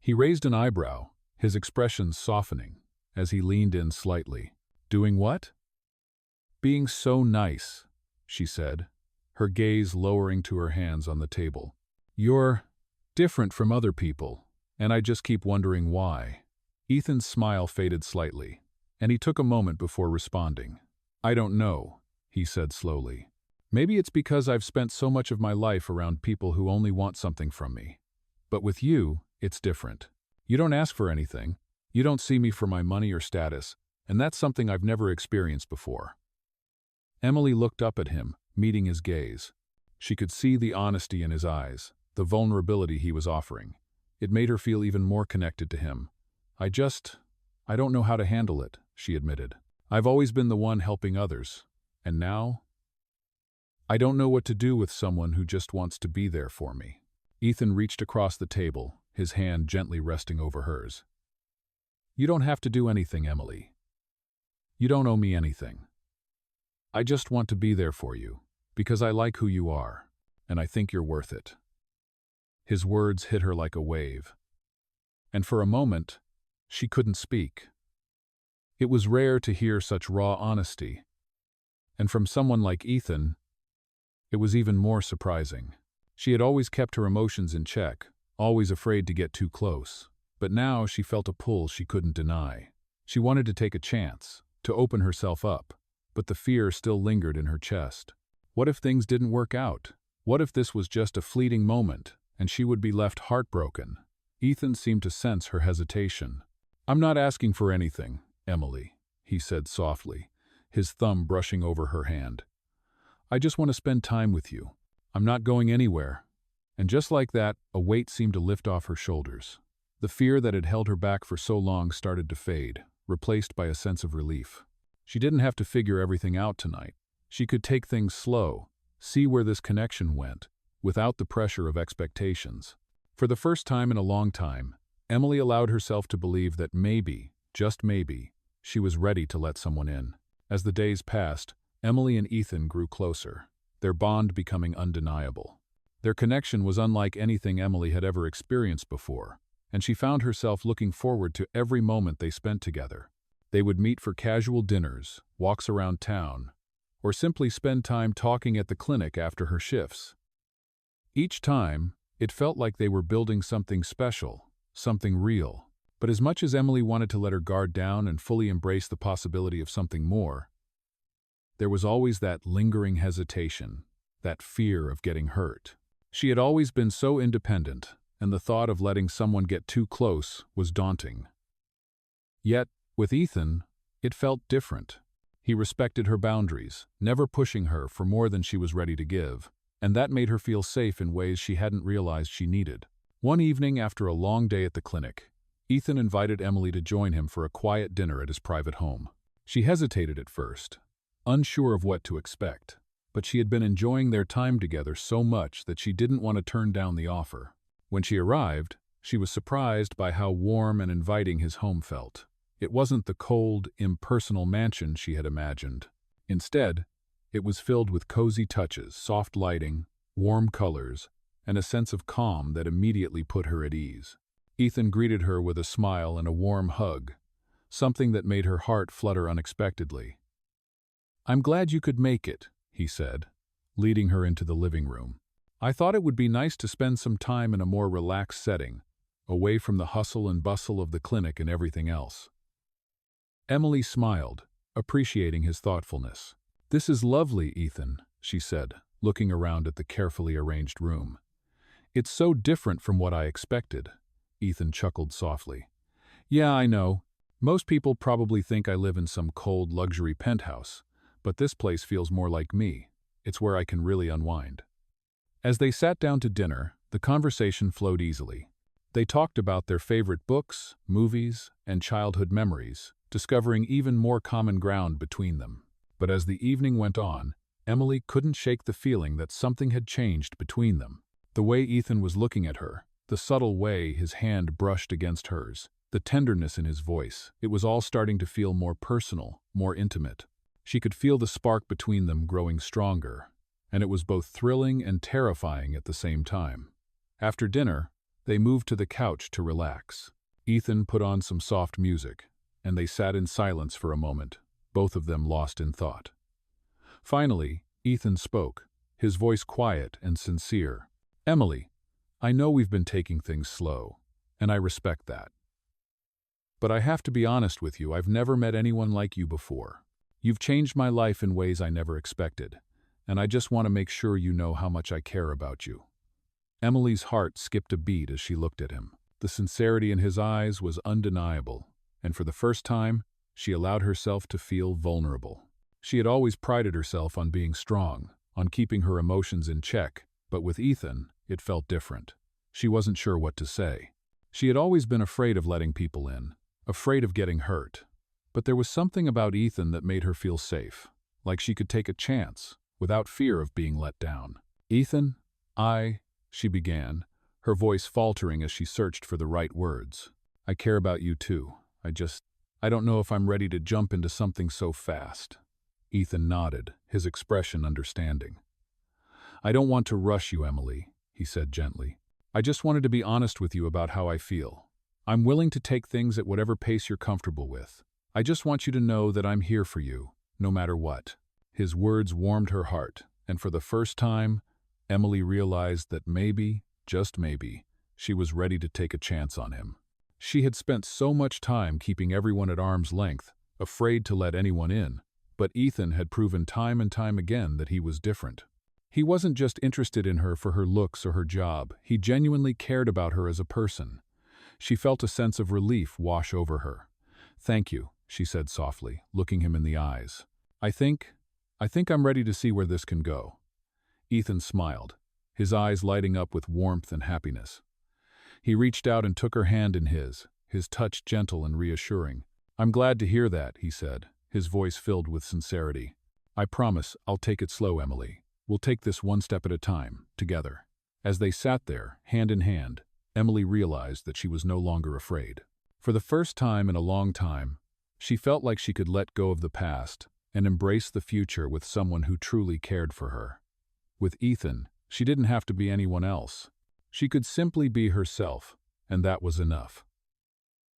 He raised an eyebrow, his expression softening, as he leaned in slightly. "Doing what?" "Being so nice," she said, her gaze lowering to her hands on the table. "You're different from other people, and I just keep wondering why." Ethan's smile faded slightly, and he took a moment before responding. "I don't know," he said slowly. "Maybe it's because I've spent so much of my life around people who only want something from me. But with you, it's different. You don't ask for anything. You don't see me for my money or status, and that's something I've never experienced before." Emily looked up at him, meeting his gaze. She could see the honesty in his eyes, the vulnerability he was offering. It made her feel even more connected to him. I don't know how to handle it," she admitted. "I've always been the one helping others, and now I don't know what to do with someone who just wants to be there for me." Ethan reached across the table, his hand gently resting over hers. "You don't have to do anything, Emily. You don't owe me anything. I just want to be there for you, because I like who you are, and I think you're worth it." His words hit her like a wave, and for a moment, she couldn't speak. It was rare to hear such raw honesty, and from someone like Ethan, it was even more surprising. She had always kept her emotions in check, always afraid to get too close, but now she felt a pull she couldn't deny. She wanted to take a chance, to open herself up, but the fear still lingered in her chest. What if things didn't work out? What if this was just a fleeting moment, and she would be left heartbroken? Ethan seemed to sense her hesitation. "I'm not asking for anything, Emily," he said softly, his thumb brushing over her hand. "I just want to spend time with you. I'm not going anywhere." And just like that, a weight seemed to lift off her shoulders. The fear that had held her back for so long started to fade, replaced by a sense of relief. She didn't have to figure everything out tonight. She could take things slow, see where this connection went, without the pressure of expectations. For the first time in a long time, Emily allowed herself to believe that maybe, just maybe, she was ready to let someone in. As the days passed, Emily and Ethan grew closer, their bond becoming undeniable. Their connection was unlike anything Emily had ever experienced before, and she found herself looking forward to every moment they spent together. They would meet for casual dinners, walks around town, or simply spend time talking at the clinic after her shifts. Each time, it felt like they were building something special, something real. But as much as Emily wanted to let her guard down and fully embrace the possibility of something more, there was always that lingering hesitation, that fear of getting hurt. She had always been so independent, and the thought of letting someone get too close was daunting. Yet, with Ethan, it felt different. He respected her boundaries, never pushing her for more than she was ready to give, and that made her feel safe in ways she hadn't realized she needed. One evening after a long day at the clinic, Ethan invited Emily to join him for a quiet dinner at his private home. She hesitated at first, unsure of what to expect, but she had been enjoying their time together so much that she didn't want to turn down the offer. When she arrived, she was surprised by how warm and inviting his home felt. It wasn't the cold, impersonal mansion she had imagined. Instead, it was filled with cozy touches, soft lighting, warm colors, and a sense of calm that immediately put her at ease. Ethan greeted her with a smile and a warm hug, something that made her heart flutter unexpectedly. "I'm glad you could make it," he said, leading her into the living room. "I thought it would be nice to spend some time in a more relaxed setting, away from the hustle and bustle of the clinic and everything else." Emily smiled, appreciating his thoughtfulness. "This is lovely, Ethan," she said, looking around at the carefully arranged room. "It's so different from what I expected." Ethan chuckled softly. "Yeah, I know. Most people probably think I live in some cold luxury penthouse, but this place feels more like me. It's where I can really unwind." As they sat down to dinner, the conversation flowed easily. They talked about their favorite books, movies, and childhood memories, discovering even more common ground between them. But as the evening went on, Emily couldn't shake the feeling that something had changed between them. The way Ethan was looking at her, the subtle way his hand brushed against hers, the tenderness in his voice, it was all starting to feel more personal, more intimate. She could feel the spark between them growing stronger, and it was both thrilling and terrifying at the same time. After dinner, they moved to the couch to relax. Ethan put on some soft music, and they sat in silence for a moment, both of them lost in thought. Finally, Ethan spoke, his voice quiet and sincere. "Emily, I know we've been taking things slow, and I respect that. But I have to be honest with you, I've never met anyone like you before. You've changed my life in ways I never expected, and I just want to make sure you know how much I care about you." Emily's heart skipped a beat as she looked at him. The sincerity in his eyes was undeniable, and for the first time, she allowed herself to feel vulnerable. She had always prided herself on being strong, on keeping her emotions in check, but with Ethan, it felt different. She wasn't sure what to say. She had always been afraid of letting people in, afraid of getting hurt. But there was something about Ethan that made her feel safe, like she could take a chance, without fear of being let down. "Ethan, she began, her voice faltering as she searched for the right words. "I care about you too. I don't know if I'm ready to jump into something so fast." Ethan nodded, his expression understanding. "I don't want to rush you, Emily," he said gently. "I just wanted to be honest with you about how I feel. I'm willing to take things at whatever pace you're comfortable with. I just want you to know that I'm here for you, no matter what." His words warmed her heart, and for the first time, Emily realized that maybe, just maybe, she was ready to take a chance on him. She had spent so much time keeping everyone at arm's length, afraid to let anyone in, but Ethan had proven time and time again that he was different. He wasn't just interested in her for her looks or her job, he genuinely cared about her as a person. She felt a sense of relief wash over her. "Thank you," she said softly, looking him in the eyes. I think I'm ready to see where this can go." Ethan smiled, his eyes lighting up with warmth and happiness. He reached out and took her hand in his touch gentle and reassuring. "I'm glad to hear that," he said, his voice filled with sincerity. "I promise I'll take it slow, Emily. We'll take this one step at a time, together." As they sat there, hand in hand, Emily realized that she was no longer afraid. For the first time in a long time, she felt like she could let go of the past and embrace the future with someone who truly cared for her. With Ethan, she didn't have to be anyone else. She could simply be herself, and that was enough.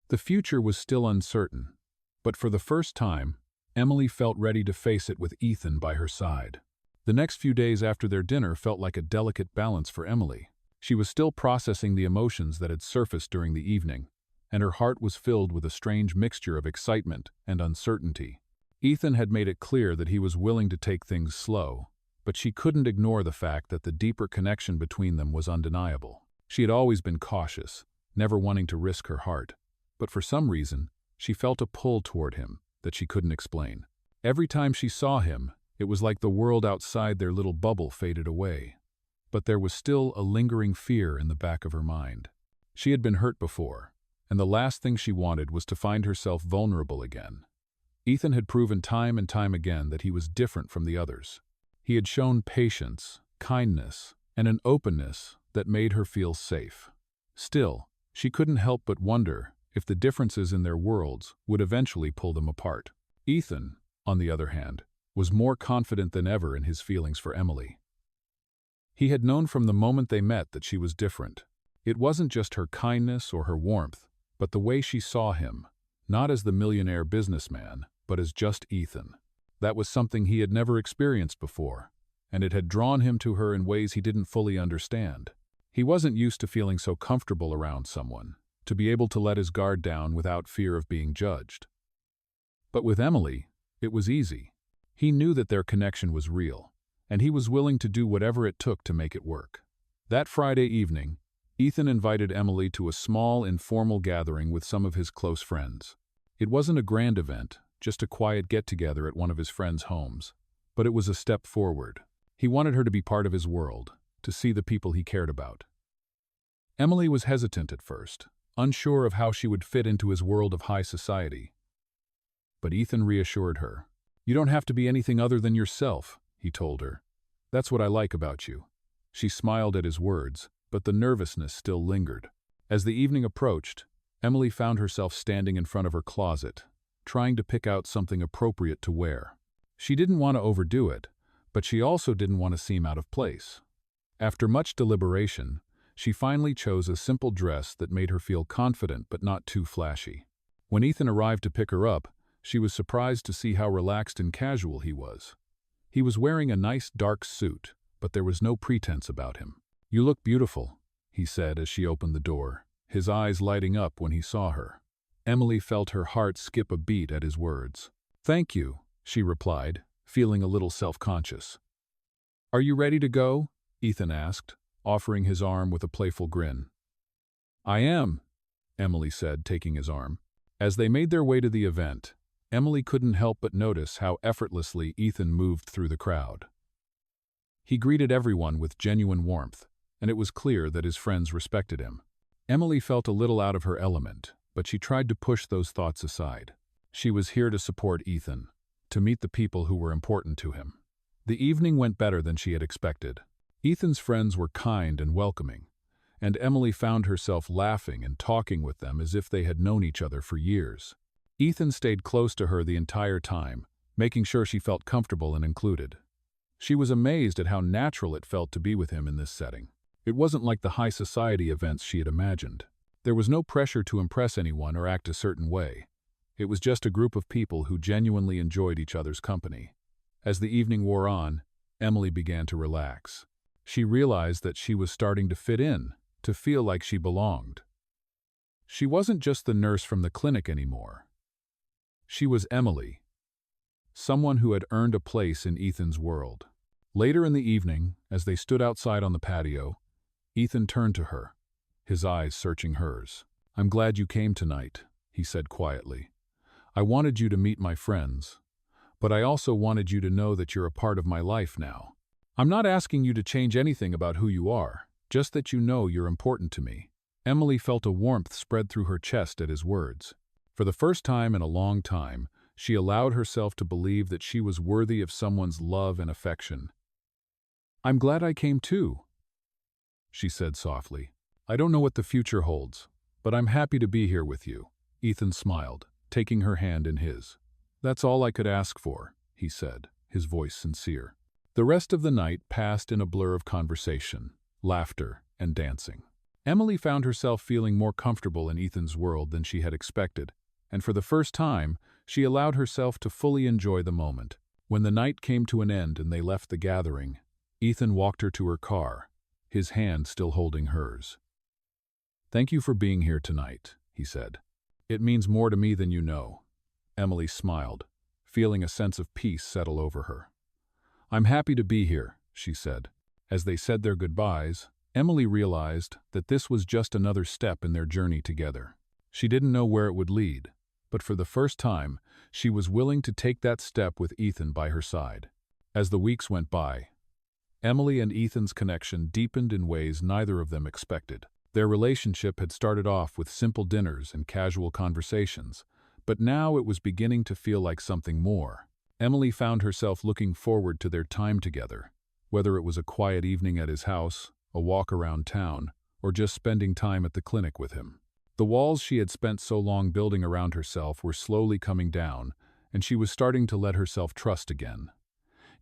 The future was still uncertain, but for the first time, Emily felt ready to face it with Ethan by her side. The next few days after their dinner felt like a delicate balance for Emily. She was still processing the emotions that had surfaced during the evening, and her heart was filled with a strange mixture of excitement and uncertainty. Ethan had made it clear that he was willing to take things slow, but she couldn't ignore the fact that the deeper connection between them was undeniable. She had always been cautious, never wanting to risk her heart, but for some reason, she felt a pull toward him that she couldn't explain. Every time she saw him, it was like the world outside their little bubble faded away. But there was still a lingering fear in the back of her mind. She had been hurt before, and the last thing she wanted was to find herself vulnerable again. Ethan had proven time and time again that he was different from the others. He had shown patience, kindness, and an openness that made her feel safe. Still, she couldn't help but wonder if the differences in their worlds would eventually pull them apart. Ethan, on the other hand, was more confident than ever in his feelings for Emily. He had known from the moment they met that she was different. It wasn't just her kindness or her warmth, but the way she saw him, not as the millionaire businessman, but as just Ethan. That was something he had never experienced before, and it had drawn him to her in ways he didn't fully understand. He wasn't used to feeling so comfortable around someone, to be able to let his guard down without fear of being judged. But with Emily, it was easy. He knew that their connection was real, and he was willing to do whatever it took to make it work. That Friday evening, Ethan invited Emily to a small, informal gathering with some of his close friends. It wasn't a grand event, just a quiet get-together at one of his friends' homes, but it was a step forward. He wanted her to be part of his world, to see the people he cared about. Emily was hesitant at first, unsure of how she would fit into his world of high society. But Ethan reassured her. "You don't have to be anything other than yourself," he told her. "That's what I like about you." She smiled at his words, but the nervousness still lingered. As the evening approached, Emily found herself standing in front of her closet, trying to pick out something appropriate to wear. She didn't want to overdo it, but she also didn't want to seem out of place. After much deliberation, she finally chose a simple dress that made her feel confident but not too flashy. When Ethan arrived to pick her up, she was surprised to see how relaxed and casual he was. He was wearing a nice dark suit, but there was no pretense about him. "You look beautiful," he said as she opened the door, his eyes lighting up when he saw her. Emily felt her heart skip a beat at his words. "Thank you," she replied, feeling a little self-conscious. "Are you ready to go?" Ethan asked, offering his arm with a playful grin. "I am," Emily said, taking his arm. As they made their way to the event, Emily couldn't help but notice how effortlessly Ethan moved through the crowd. He greeted everyone with genuine warmth, and it was clear that his friends respected him. Emily felt a little out of her element, but she tried to push those thoughts aside. She was here to support Ethan, to meet the people who were important to him. The evening went better than she had expected. Ethan's friends were kind and welcoming, and Emily found herself laughing and talking with them as if they had known each other for years. Ethan stayed close to her the entire time, making sure she felt comfortable and included. She was amazed at how natural it felt to be with him in this setting. It wasn't like the high society events she had imagined. There was no pressure to impress anyone or act a certain way. It was just a group of people who genuinely enjoyed each other's company. As the evening wore on, Emily began to relax. She realized that she was starting to fit in, to feel like she belonged. She wasn't just the nurse from the clinic anymore. She was Emily, someone who had earned a place in Ethan's world. Later in the evening, as they stood outside on the patio, Ethan turned to her, his eyes searching hers. "I'm glad you came tonight," he said quietly. "I wanted you to meet my friends, but I also wanted you to know that you're a part of my life now. I'm not asking you to change anything about who you are, just that you know you're important to me." Emily felt a warmth spread through her chest at his words. For the first time in a long time, she allowed herself to believe that she was worthy of someone's love and affection. "I'm glad I came too," she said softly. "I don't know what the future holds, but I'm happy to be here with you." Ethan smiled, taking her hand in his. "That's all I could ask for," he said, his voice sincere. The rest of the night passed in a blur of conversation, laughter, and dancing. Emily found herself feeling more comfortable in Ethan's world than she had expected, and for the first time, she allowed herself to fully enjoy the moment. When the night came to an end and they left the gathering, Ethan walked her to her car, his hand still holding hers. "Thank you for being here tonight," he said. "It means more to me than you know." Emily smiled, feeling a sense of peace settle over her. "I'm happy to be here," she said. As they said their goodbyes, Emily realized that this was just another step in their journey together. She didn't know where it would lead, but for the first time, she was willing to take that step with Ethan by her side. As the weeks went by, Emily and Ethan's connection deepened in ways neither of them expected. Their relationship had started off with simple dinners and casual conversations, but now it was beginning to feel like something more. Emily found herself looking forward to their time together, whether it was a quiet evening at his house, a walk around town, or just spending time at the clinic with him. The walls she had spent so long building around herself were slowly coming down, and she was starting to let herself trust again.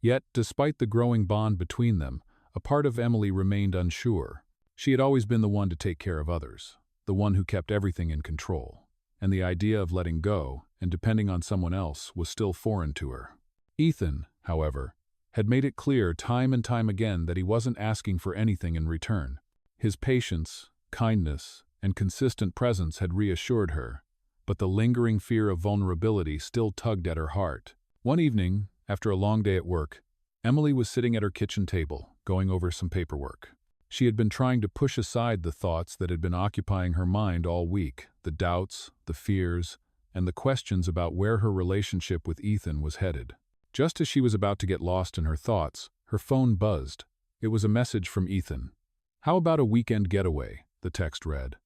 Yet, despite the growing bond between them, A part of Emily remained unsure. She had always been the one to take care of others, the one who kept everything in control, and the idea of letting go and depending on someone else was still foreign to her. Ethan, however, had made it clear time and time again that he wasn't asking for anything in return. His patience, kindness, and consistent presence had reassured her, but the lingering fear of vulnerability still tugged at her heart. One evening, after a long day at work, Emily was sitting at her kitchen table, going over some paperwork. She had been trying to push aside the thoughts that had been occupying her mind all week, the doubts, the fears, and the questions about where her relationship with Ethan was headed. Just as she was about to get lost in her thoughts, her phone buzzed. It was a message from Ethan. "How about a weekend getaway?" the text read.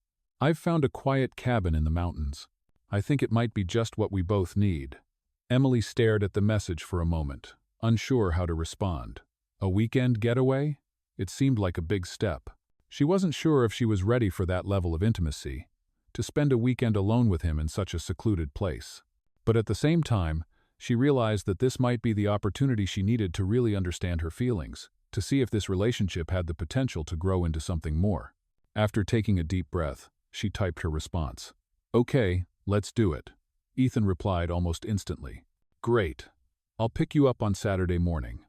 "I've found a quiet cabin in the mountains. I think it might be just what we both need." Emily stared at the message for a moment, unsure how to respond. A weekend getaway? It seemed like a big step. She wasn't sure if she was ready for that level of intimacy, to spend a weekend alone with him in such a secluded place. But at the same time, she realized that this might be the opportunity she needed to really understand her feelings, to see if this relationship had the potential to grow into something more. After taking a deep breath, she typed her response. "Okay, let's do it," Ethan replied almost instantly. "Great. I'll pick you up on Saturday morning."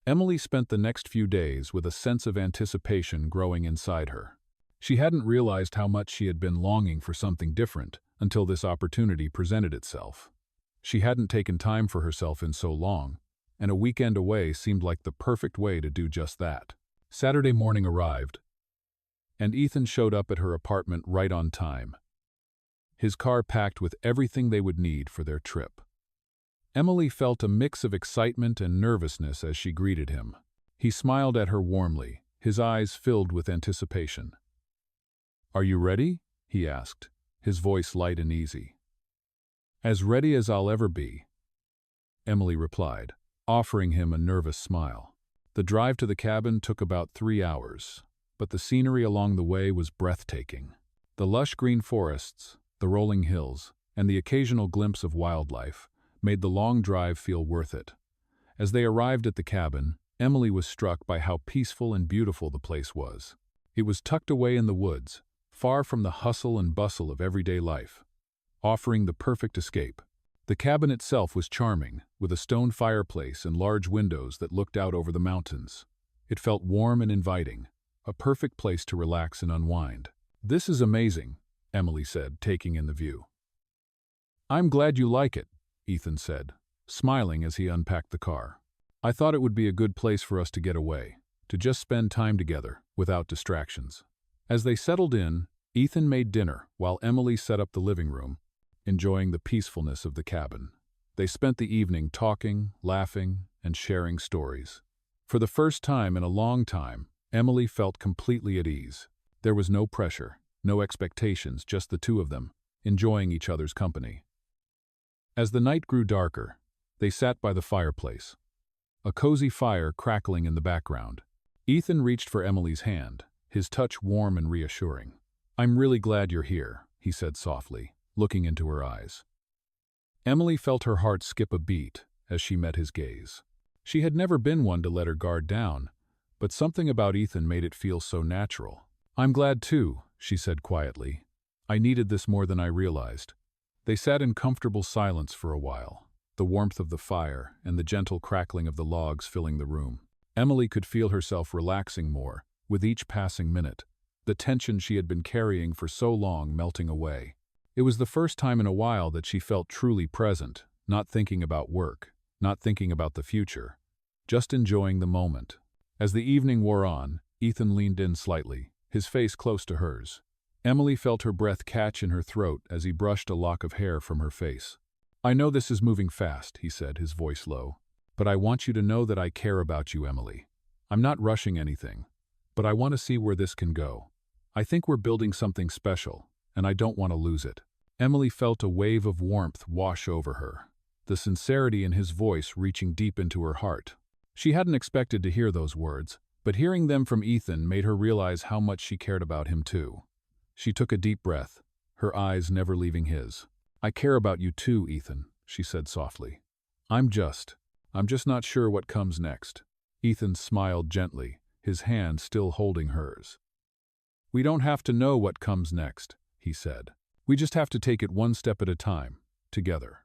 Emily spent the next few days with a sense of anticipation growing inside her. She hadn't realized how much she had been longing for something different until this opportunity presented itself. She hadn't taken time for herself in so long, and a weekend away seemed like the perfect way to do just that. Saturday morning arrived, and Ethan showed up at her apartment right on time, his car packed with everything they would need for their trip. Emily felt a mix of excitement and nervousness as she greeted him. He smiled at her warmly, his eyes filled with anticipation. "Are you ready?" he asked, his voice light and easy. "As ready as I'll ever be," Emily replied, offering him a nervous smile. The drive to the cabin took about 3 hours, but the scenery along the way was breathtaking. The lush green forests, the rolling hills, and the occasional glimpse of wildlife made the long drive feel worth it. As they arrived at the cabin, Emily was struck by how peaceful and beautiful the place was. It was tucked away in the woods, far from the hustle and bustle of everyday life, offering the perfect escape. The cabin itself was charming, with a stone fireplace and large windows that looked out over the mountains. It felt warm and inviting, a perfect place to relax and unwind. "This is amazing," Emily said, taking in the view. "I'm glad you like it," Ethan said, smiling as he unpacked the car. "I thought it would be a good place for us to get away, to just spend time together, without distractions." As they settled in, Ethan made dinner while Emily set up the living room, enjoying the peacefulness of the cabin. They spent the evening talking, laughing, and sharing stories. For the first time in a long time, Emily felt completely at ease. There was no pressure, no expectations, just the two of them, enjoying each other's company. As the night grew darker, they sat by the fireplace, a cozy fire crackling in the background. Ethan reached for Emily's hand, his touch warm and reassuring. "I'm really glad you're here," he said softly, looking into her eyes. Emily felt her heart skip a beat as she met his gaze. She had never been one to let her guard down, but something about Ethan made it feel so natural. "I'm glad too," she said quietly. "I needed this more than I realized." They sat in comfortable silence for a while, the warmth of the fire and the gentle crackling of the logs filling the room. Emily could feel herself relaxing more with each passing minute, the tension she had been carrying for so long melting away. It was the first time in a while that she felt truly present, not thinking about work, not thinking about the future, just enjoying the moment. As the evening wore on, Ethan leaned in slightly, his face close to hers. Emily felt her breath catch in her throat as he brushed a lock of hair from her face. "I know this is moving fast," he said, his voice low, "but I want you to know that I care about you, Emily. I'm not rushing anything, but I want to see where this can go. I think we're building something special, and I don't want to lose it." Emily felt a wave of warmth wash over her, the sincerity in his voice reaching deep into her heart. She hadn't expected to hear those words, but hearing them from Ethan made her realize how much she cared about him too. She took a deep breath, her eyes never leaving his. "I care about you too, Ethan," she said softly. I'm just not sure what comes next." Ethan smiled gently, his hand still holding hers. "We don't have to know what comes next," he said. "We just have to take it one step at a time, together."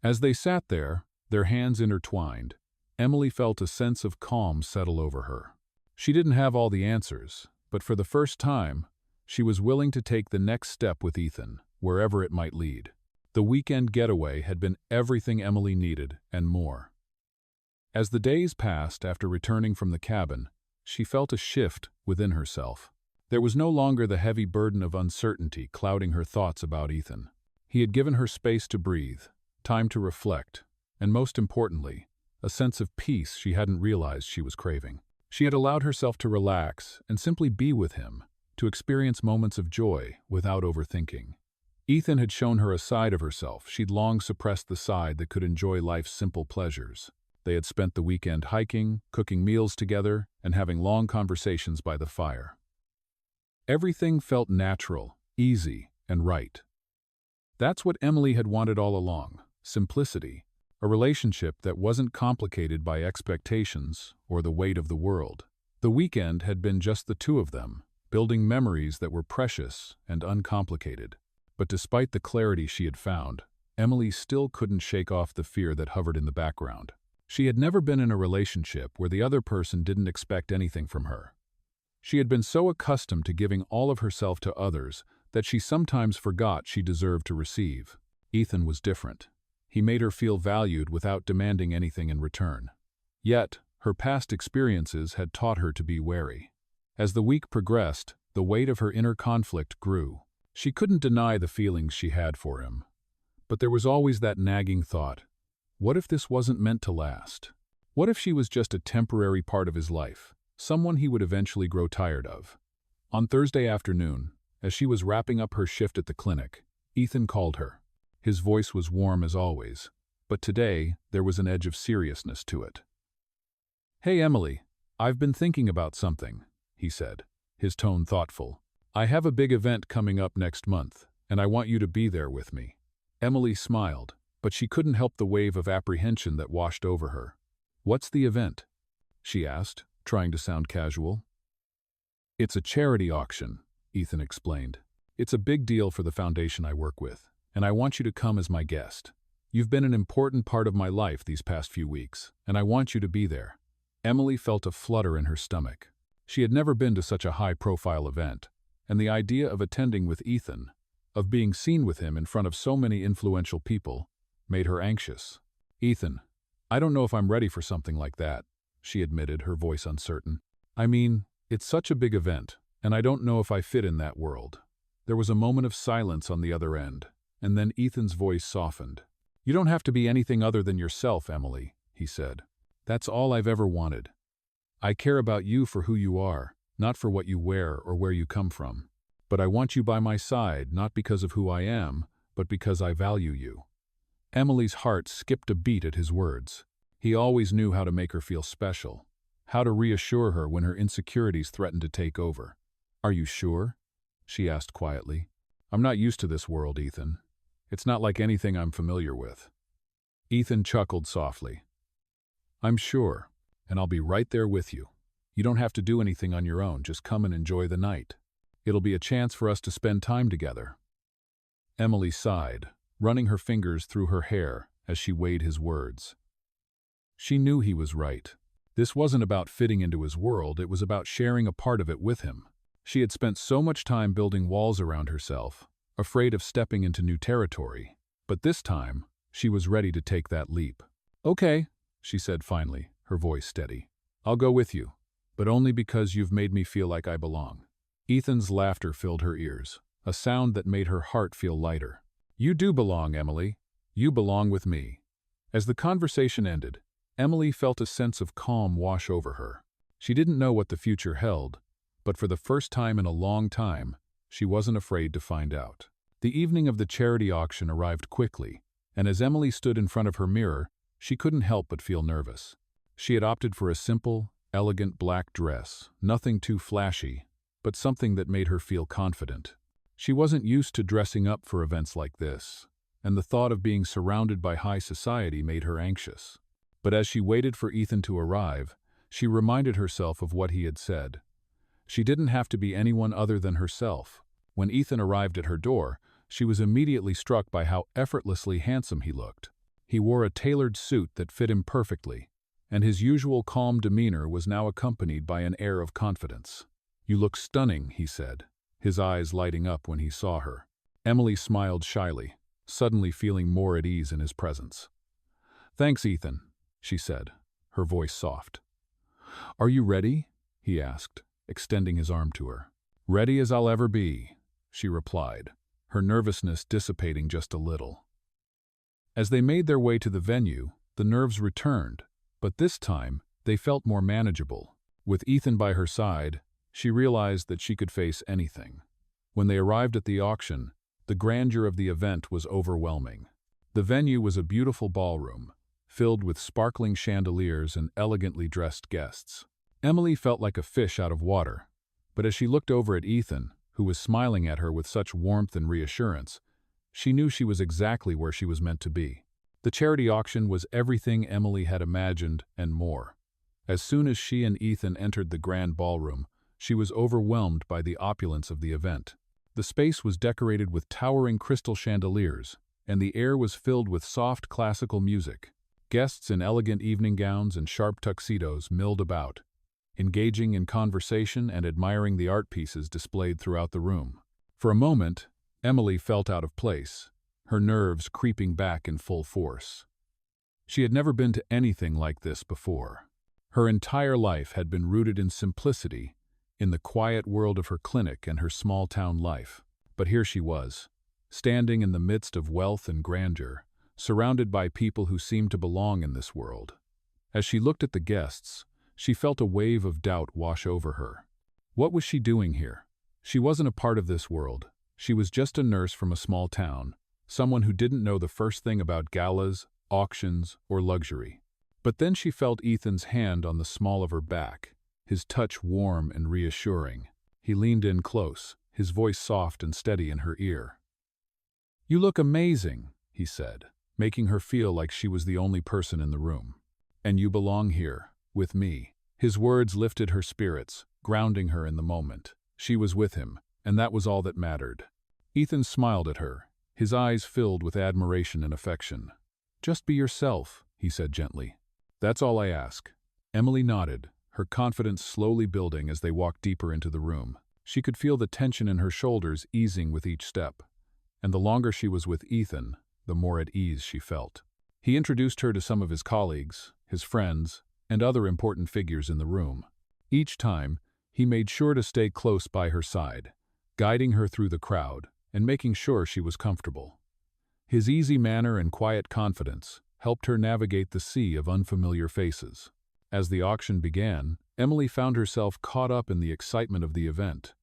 As they sat there, their hands intertwined, Emily felt a sense of calm settle over her. She didn't have all the answers, but for the first time, she was willing to take the next step with Ethan, wherever it might lead. The weekend getaway had been everything Emily needed and more. As the days passed after returning from the cabin, she felt a shift within herself. There was no longer the heavy burden of uncertainty clouding her thoughts about Ethan. He had given her space to breathe, time to reflect, and most importantly, a sense of peace she hadn't realized she was craving. She had allowed herself to relax and simply be with him, to experience moments of joy without overthinking. Ethan had shown her a side of herself she'd long suppressed, the side that could enjoy life's simple pleasures. They had spent the weekend hiking, cooking meals together, and having long conversations by the fire. Everything felt natural, easy, and right. That's what Emily had wanted all along: simplicity, a relationship that wasn't complicated by expectations or the weight of the world. The weekend had been just the two of them, building memories that were precious and uncomplicated. But despite the clarity she had found, Emily still couldn't shake off the fear that hovered in the background. She had never been in a relationship where the other person didn't expect anything from her. She had been so accustomed to giving all of herself to others that she sometimes forgot she deserved to receive. Ethan was different. He made her feel valued without demanding anything in return. Yet, her past experiences had taught her to be wary. As the week progressed, the weight of her inner conflict grew. She couldn't deny the feelings she had for him. But there was always that nagging thought: what if this wasn't meant to last? What if she was just a temporary part of his life, someone he would eventually grow tired of? On Thursday afternoon, as she was wrapping up her shift at the clinic, Ethan called her. His voice was warm as always, but today there was an edge of seriousness to it. "Hey Emily, I've been thinking about something," he said, his tone thoughtful. "I have a big event coming up next month, and I want you to be there with me." Emily smiled, but she couldn't help the wave of apprehension that washed over her. "What's the event?" she asked, trying to sound casual. "It's a charity auction," Ethan explained. "It's a big deal for the foundation I work with, and I want you to come as my guest. You've been an important part of my life these past few weeks, and I want you to be there." Emily felt a flutter in her stomach. She had never been to such a high-profile event, and the idea of attending with Ethan, of being seen with him in front of so many influential people, made her anxious. "Ethan, I don't know if I'm ready for something like that," she admitted, her voice uncertain. "I mean, it's such a big event, and I don't know if I fit in that world." There was a moment of silence on the other end, and then Ethan's voice softened. "You don't have to be anything other than yourself, Emily," he said. "That's all I've ever wanted. I care about you for who you are, not for what you wear or where you come from. But I want you by my side, not because of who I am, but because I value you." Emily's heart skipped a beat at his words. He always knew how to make her feel special, how to reassure her when her insecurities threatened to take over. "Are you sure?" she asked quietly. "I'm not used to this world, Ethan. It's not like anything I'm familiar with." Ethan chuckled softly. "I'm sure, and I'll be right there with you. You don't have to do anything on your own, just come and enjoy the night. It'll be a chance for us to spend time together." Emily sighed, running her fingers through her hair as she weighed his words. She knew he was right. This wasn't about fitting into his world, it was about sharing a part of it with him. She had spent so much time building walls around herself, afraid of stepping into new territory, but this time, she was ready to take that leap. "Okay," she said finally, her voice steady. "I'll go with you, but only because you've made me feel like I belong." Ethan's laughter filled her ears, a sound that made her heart feel lighter. "You do belong, Emily. You belong with me." As the conversation ended, Emily felt a sense of calm wash over her. She didn't know what the future held, but for the first time in a long time, she wasn't afraid to find out. The evening of the charity auction arrived quickly, and as Emily stood in front of her mirror, she couldn't help but feel nervous. She had opted for a simple, elegant black dress, nothing too flashy, but something that made her feel confident. She wasn't used to dressing up for events like this, and the thought of being surrounded by high society made her anxious. But as she waited for Ethan to arrive, She reminded herself of what he had said. She didn't have to be anyone other than herself. When Ethan arrived at her door, she was immediately struck by how effortlessly handsome he looked. He wore a tailored suit that fit him perfectly, and his usual calm demeanor was now accompanied by an air of confidence. "You look stunning," he said, his eyes lighting up when he saw her. Emily smiled shyly, suddenly feeling more at ease in his presence. "Thanks, Ethan," she said, her voice soft. "Are you ready?" he asked, extending his arm to her. "Ready as I'll ever be," she replied, her nervousness dissipating just a little. As they made their way to the venue, the nerves returned, but this time they felt more manageable. With Ethan by her side, she realized that she could face anything. When they arrived at the auction, the grandeur of the event was overwhelming. The venue was a beautiful ballroom, filled with sparkling chandeliers and elegantly dressed guests. Emily felt like a fish out of water, but as she looked over at Ethan, who was smiling at her with such warmth and reassurance, she knew she was exactly where she was meant to be. The charity auction was everything Emily had imagined and more. As soon as she and Ethan entered the grand ballroom, she was overwhelmed by the opulence of the event. The space was decorated with towering crystal chandeliers, and the air was filled with soft classical music. Guests in elegant evening gowns and sharp tuxedos milled about, engaging in conversation and admiring the art pieces displayed throughout the room. For a moment, Emily felt out of place, her nerves creeping back in full force. She had never been to anything like this before. Her entire life had been rooted in simplicity, in the quiet world of her clinic and her small-town life. But here she was, standing in the midst of wealth and grandeur, surrounded by people who seemed to belong in this world. As she looked at the guests, she felt a wave of doubt wash over her. What was she doing here? She wasn't a part of this world. She was just a nurse from a small town, someone who didn't know the first thing about galas, auctions, or luxury. But then she felt Ethan's hand on the small of her back, his touch warm and reassuring. He leaned in close, his voice soft and steady in her ear. "You look amazing," he said, making her feel like she was the only person in the room. "And you belong here, with me." His words lifted her spirits, grounding her in the moment. She was with him, and that was all that mattered. Ethan smiled at her, his eyes filled with admiration and affection. "Just be yourself," he said gently. "That's all I ask." Emily nodded, her confidence slowly building as they walked deeper into the room. She could feel the tension in her shoulders easing with each step, and the longer she was with Ethan, the more at ease she felt. He introduced her to some of his colleagues, his friends, and other important figures in the room. Each time, he made sure to stay close by her side, guiding her through the crowd and making sure she was comfortable. His easy manner and quiet confidence helped her navigate the sea of unfamiliar faces. As the auction began, Emily found herself caught up in the excitement of the event.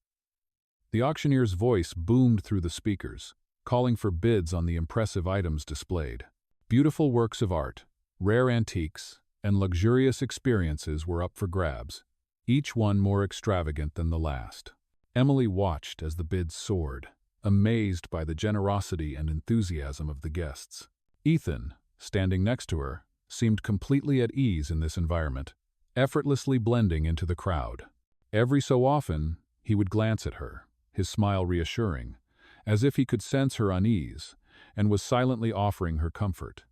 The auctioneer's voice boomed through the speakers, calling for bids on the impressive items displayed. Beautiful works of art, rare antiques, and luxurious experiences were up for grabs, each one more extravagant than the last. Emily watched as the bids soared, amazed by the generosity and enthusiasm of the guests. Ethan, standing next to her, seemed completely at ease in this environment, effortlessly blending into the crowd. Every so often, he would glance at her, his smile reassuring, as if he could sense her unease, and was silently offering her comfort.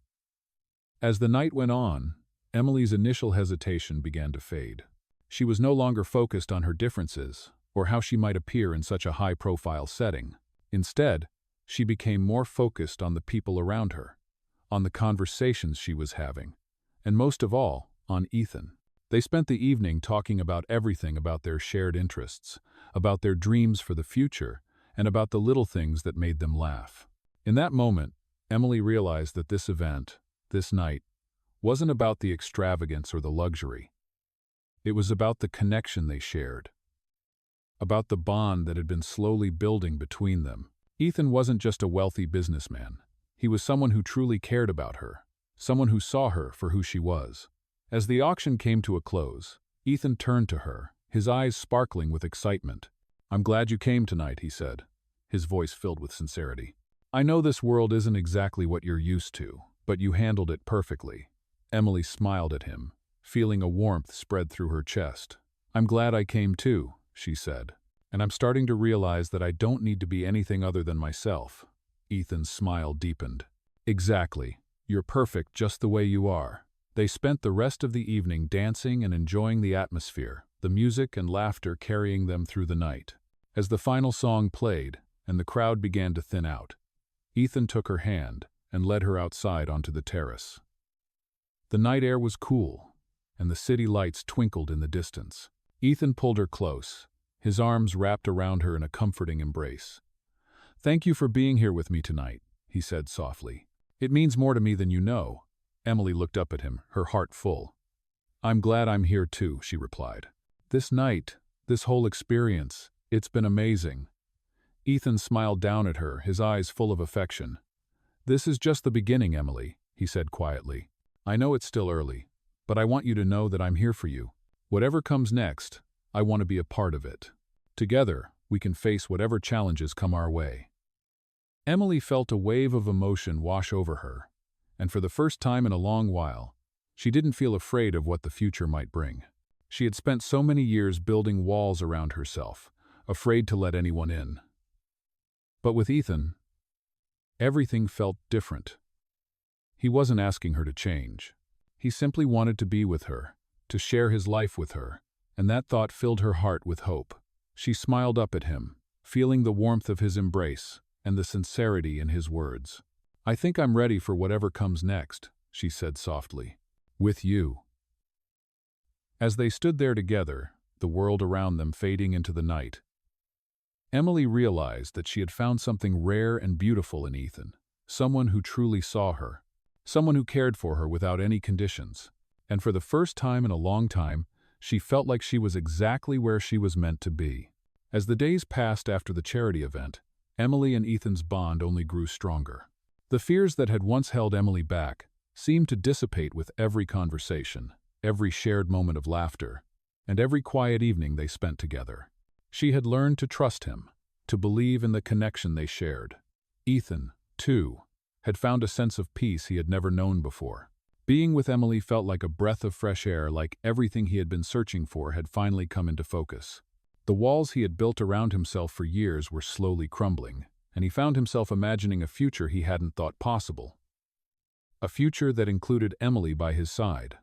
As the night went on, Emily's initial hesitation began to fade. She was no longer focused on her differences, or how she might appear in such a high-profile setting. Instead, she became more focused on the people around her, on the conversations she was having, and most of all, on Ethan. They spent the evening talking about everything about their shared interests, about their dreams for the future, and about the little things that made them laugh. In that moment, Emily realized that this event, this night, wasn't about the extravagance or the luxury. It was about the connection they shared, about the bond that had been slowly building between them. Ethan wasn't just a wealthy businessman. He was someone who truly cared about her, someone who saw her for who she was. As the auction came to a close, Ethan turned to her, his eyes sparkling with excitement. "I'm glad you came tonight," he said, his voice filled with sincerity. "I know this world isn't exactly what you're used to, but you handled it perfectly." Emily smiled at him, feeling a warmth spread through her chest. "I'm glad I came too," she said. "And I'm starting to realize that I don't need to be anything other than myself." Ethan's smile deepened. "Exactly. You're perfect just the way you are." They spent the rest of the evening dancing and enjoying the atmosphere, the music and laughter carrying them through the night. As the final song played and the crowd began to thin out, Ethan took her hand and led her outside onto the terrace. The night air was cool, and the city lights twinkled in the distance. Ethan pulled her close, his arms wrapped around her in a comforting embrace. "Thank you for being here with me tonight," he said softly. "It means more to me than you know." Emily looked up at him, her heart full. "I'm glad I'm here too," she replied. "This night, this whole experience, it's been amazing." Ethan smiled down at her, his eyes full of affection. "This is just the beginning, Emily," he said quietly. "I know it's still early, but I want you to know that I'm here for you. Whatever comes next, I want to be a part of it. Together, we can face whatever challenges come our way." Emily felt a wave of emotion wash over her, and for the first time in a long while, she didn't feel afraid of what the future might bring. She had spent so many years building walls around herself, afraid to let anyone in. But with Ethan, everything felt different. He wasn't asking her to change. He simply wanted to be with her, to share his life with her, and that thought filled her heart with hope. She smiled up at him, feeling the warmth of his embrace and the sincerity in his words. "I think I'm ready for whatever comes next," she said softly. "With you." As they stood there together, the world around them fading into the night, Emily realized that she had found something rare and beautiful in Ethan, someone who truly saw her, someone who cared for her without any conditions. And for the first time in a long time, she felt like she was exactly where she was meant to be. As the days passed after the charity event, Emily and Ethan's bond only grew stronger. The fears that had once held Emily back seemed to dissipate with every conversation, every shared moment of laughter, and every quiet evening they spent together. She had learned to trust him, to believe in the connection they shared. Ethan, too, had found a sense of peace he had never known before. Being with Emily felt like a breath of fresh air, like everything he had been searching for had finally come into focus. The walls he had built around himself for years were slowly crumbling, and he found himself imagining a future he hadn't thought possible. A future that included Emily by his side.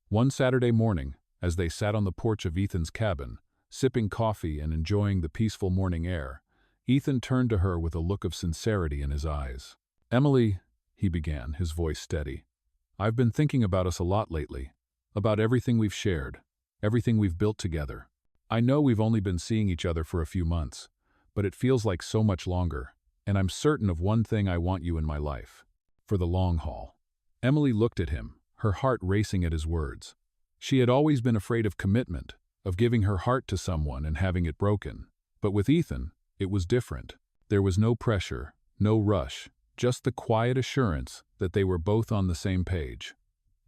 One Saturday morning, as they sat on the porch of Ethan's cabin, sipping coffee and enjoying the peaceful morning air, Ethan turned to her with a look of sincerity in his eyes. "Emily," he began, his voice steady, "I've been thinking about us a lot lately, about everything we've shared, everything we've built together. I know we've only been seeing each other for a few months, but it feels like so much longer, and I'm certain of one thing: I want you in my life. For the long haul." Emily looked at him, her heart racing at his words. She had always been afraid of commitment, of giving her heart to someone and having it broken. But with Ethan, it was different. There was no pressure, no rush, just the quiet assurance that they were both on the same page.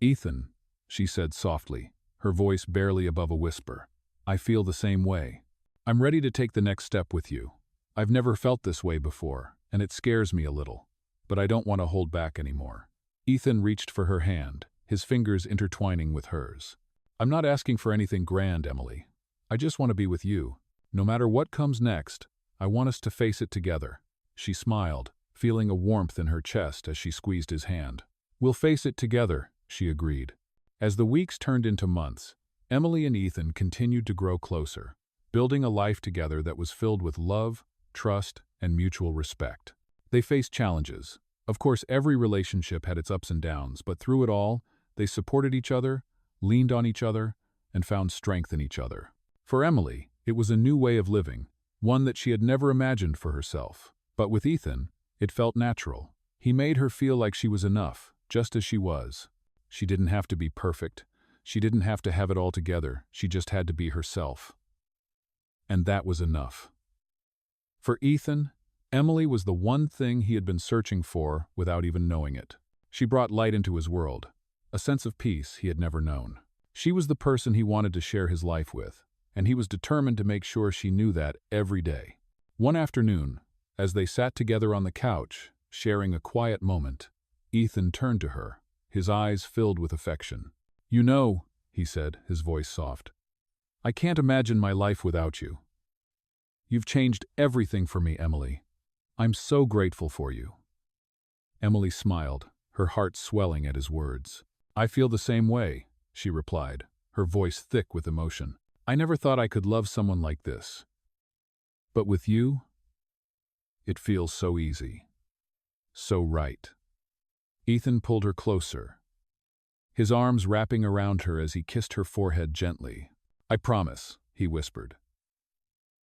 "Ethan," she said softly, her voice barely above a whisper, "I feel the same way. I'm ready to take the next step with you. I've never felt this way before, and it scares me a little, but I don't want to hold back anymore." Ethan reached for her hand, his fingers intertwining with hers. "I'm not asking for anything grand, Emily. I just want to be with you. No matter what comes next, I want us to face it together." She smiled, feeling a warmth in her chest as she squeezed his hand. "We'll face it together," she agreed. As the weeks turned into months, Emily and Ethan continued to grow closer, building a life together that was filled with love, trust, and mutual respect. They faced challenges. Of course, every relationship had its ups and downs, but through it all, they supported each other, leaned on each other, and found strength in each other. For Emily, it was a new way of living, one that she had never imagined for herself. But with Ethan, it felt natural. He made her feel like she was enough, just as she was. She didn't have to be perfect. She didn't have to have it all together. She just had to be herself. And that was enough. For Ethan, Emily was the one thing he had been searching for without even knowing it. She brought light into his world, a sense of peace he had never known. She was the person he wanted to share his life with, and he was determined to make sure she knew that every day. One afternoon, as they sat together on the couch, sharing a quiet moment, Ethan turned to her, his eyes filled with affection. "You know," he said, his voice soft. "I can't imagine my life without you. You've changed everything for me, Emily. I'm so grateful for you." Emily smiled, her heart swelling at his words. "I feel the same way," she replied, her voice thick with emotion. "I never thought I could love someone like this. But with you, it feels so easy. So right." Ethan pulled her closer, his arms wrapping around her as he kissed her forehead gently. "I promise," he whispered.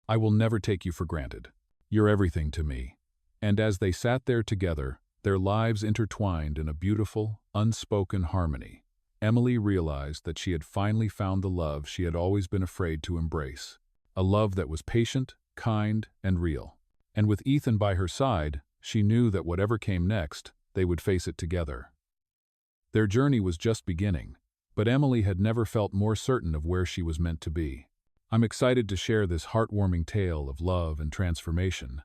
"I will never take you for granted. You're everything to me." And as they sat there together, their lives intertwined in a beautiful, unspoken harmony, Emily realized that she had finally found the love she had always been afraid to embrace. A love that was patient, kind, and real. And with Ethan by her side, she knew that whatever came next, they would face it together. Their journey was just beginning, but Emily had never felt more certain of where she was meant to be. I'm excited to share this heartwarming tale of love and transformation,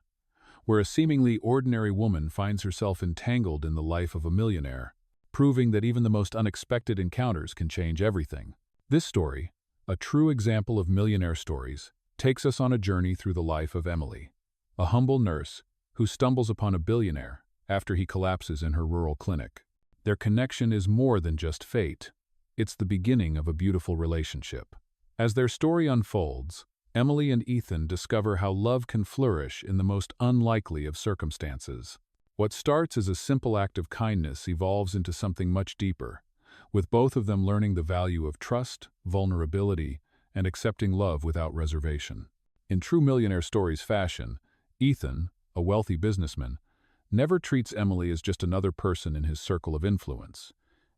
where a seemingly ordinary woman finds herself entangled in the life of a millionaire, proving that even the most unexpected encounters can change everything. This story, a true example of millionaire stories, takes us on a journey through the life of Emily, a humble nurse who stumbles upon a billionaire after he collapses in her rural clinic. Their connection is more than just fate. It's the beginning of a beautiful relationship. As their story unfolds, Emily and Ethan discover how love can flourish in the most unlikely of circumstances. What starts as a simple act of kindness evolves into something much deeper, with both of them learning the value of trust, vulnerability, and accepting love without reservation. In true millionaire stories fashion, Ethan, a wealthy businessman, never treats Emily as just another person in his circle of influence.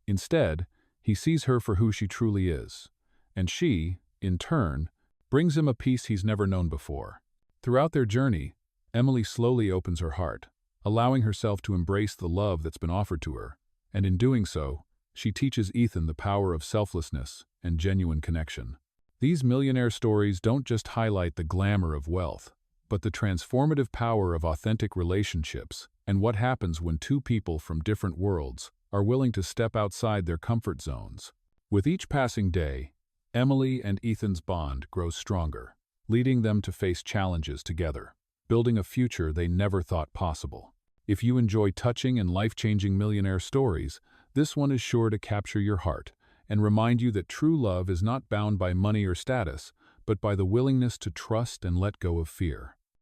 Instead, he sees her for who she truly is, and she, in turn, brings him a peace he's never known before. Throughout their journey, Emily slowly opens her heart, allowing herself to embrace the love that's been offered to her, and in doing so, she teaches Ethan the power of selflessness and genuine connection. These millionaire stories don't just highlight the glamour of wealth, but the transformative power of authentic relationships and what happens when two people from different worlds are willing to step outside their comfort zones. With each passing day, Emily and Ethan's bond grows stronger, leading them to face challenges together, building a future they never thought possible. If you enjoy touching and life-changing millionaire stories, this one is sure to capture your heart and remind you that true love is not bound by money or status, but by the willingness to trust and let go of fear.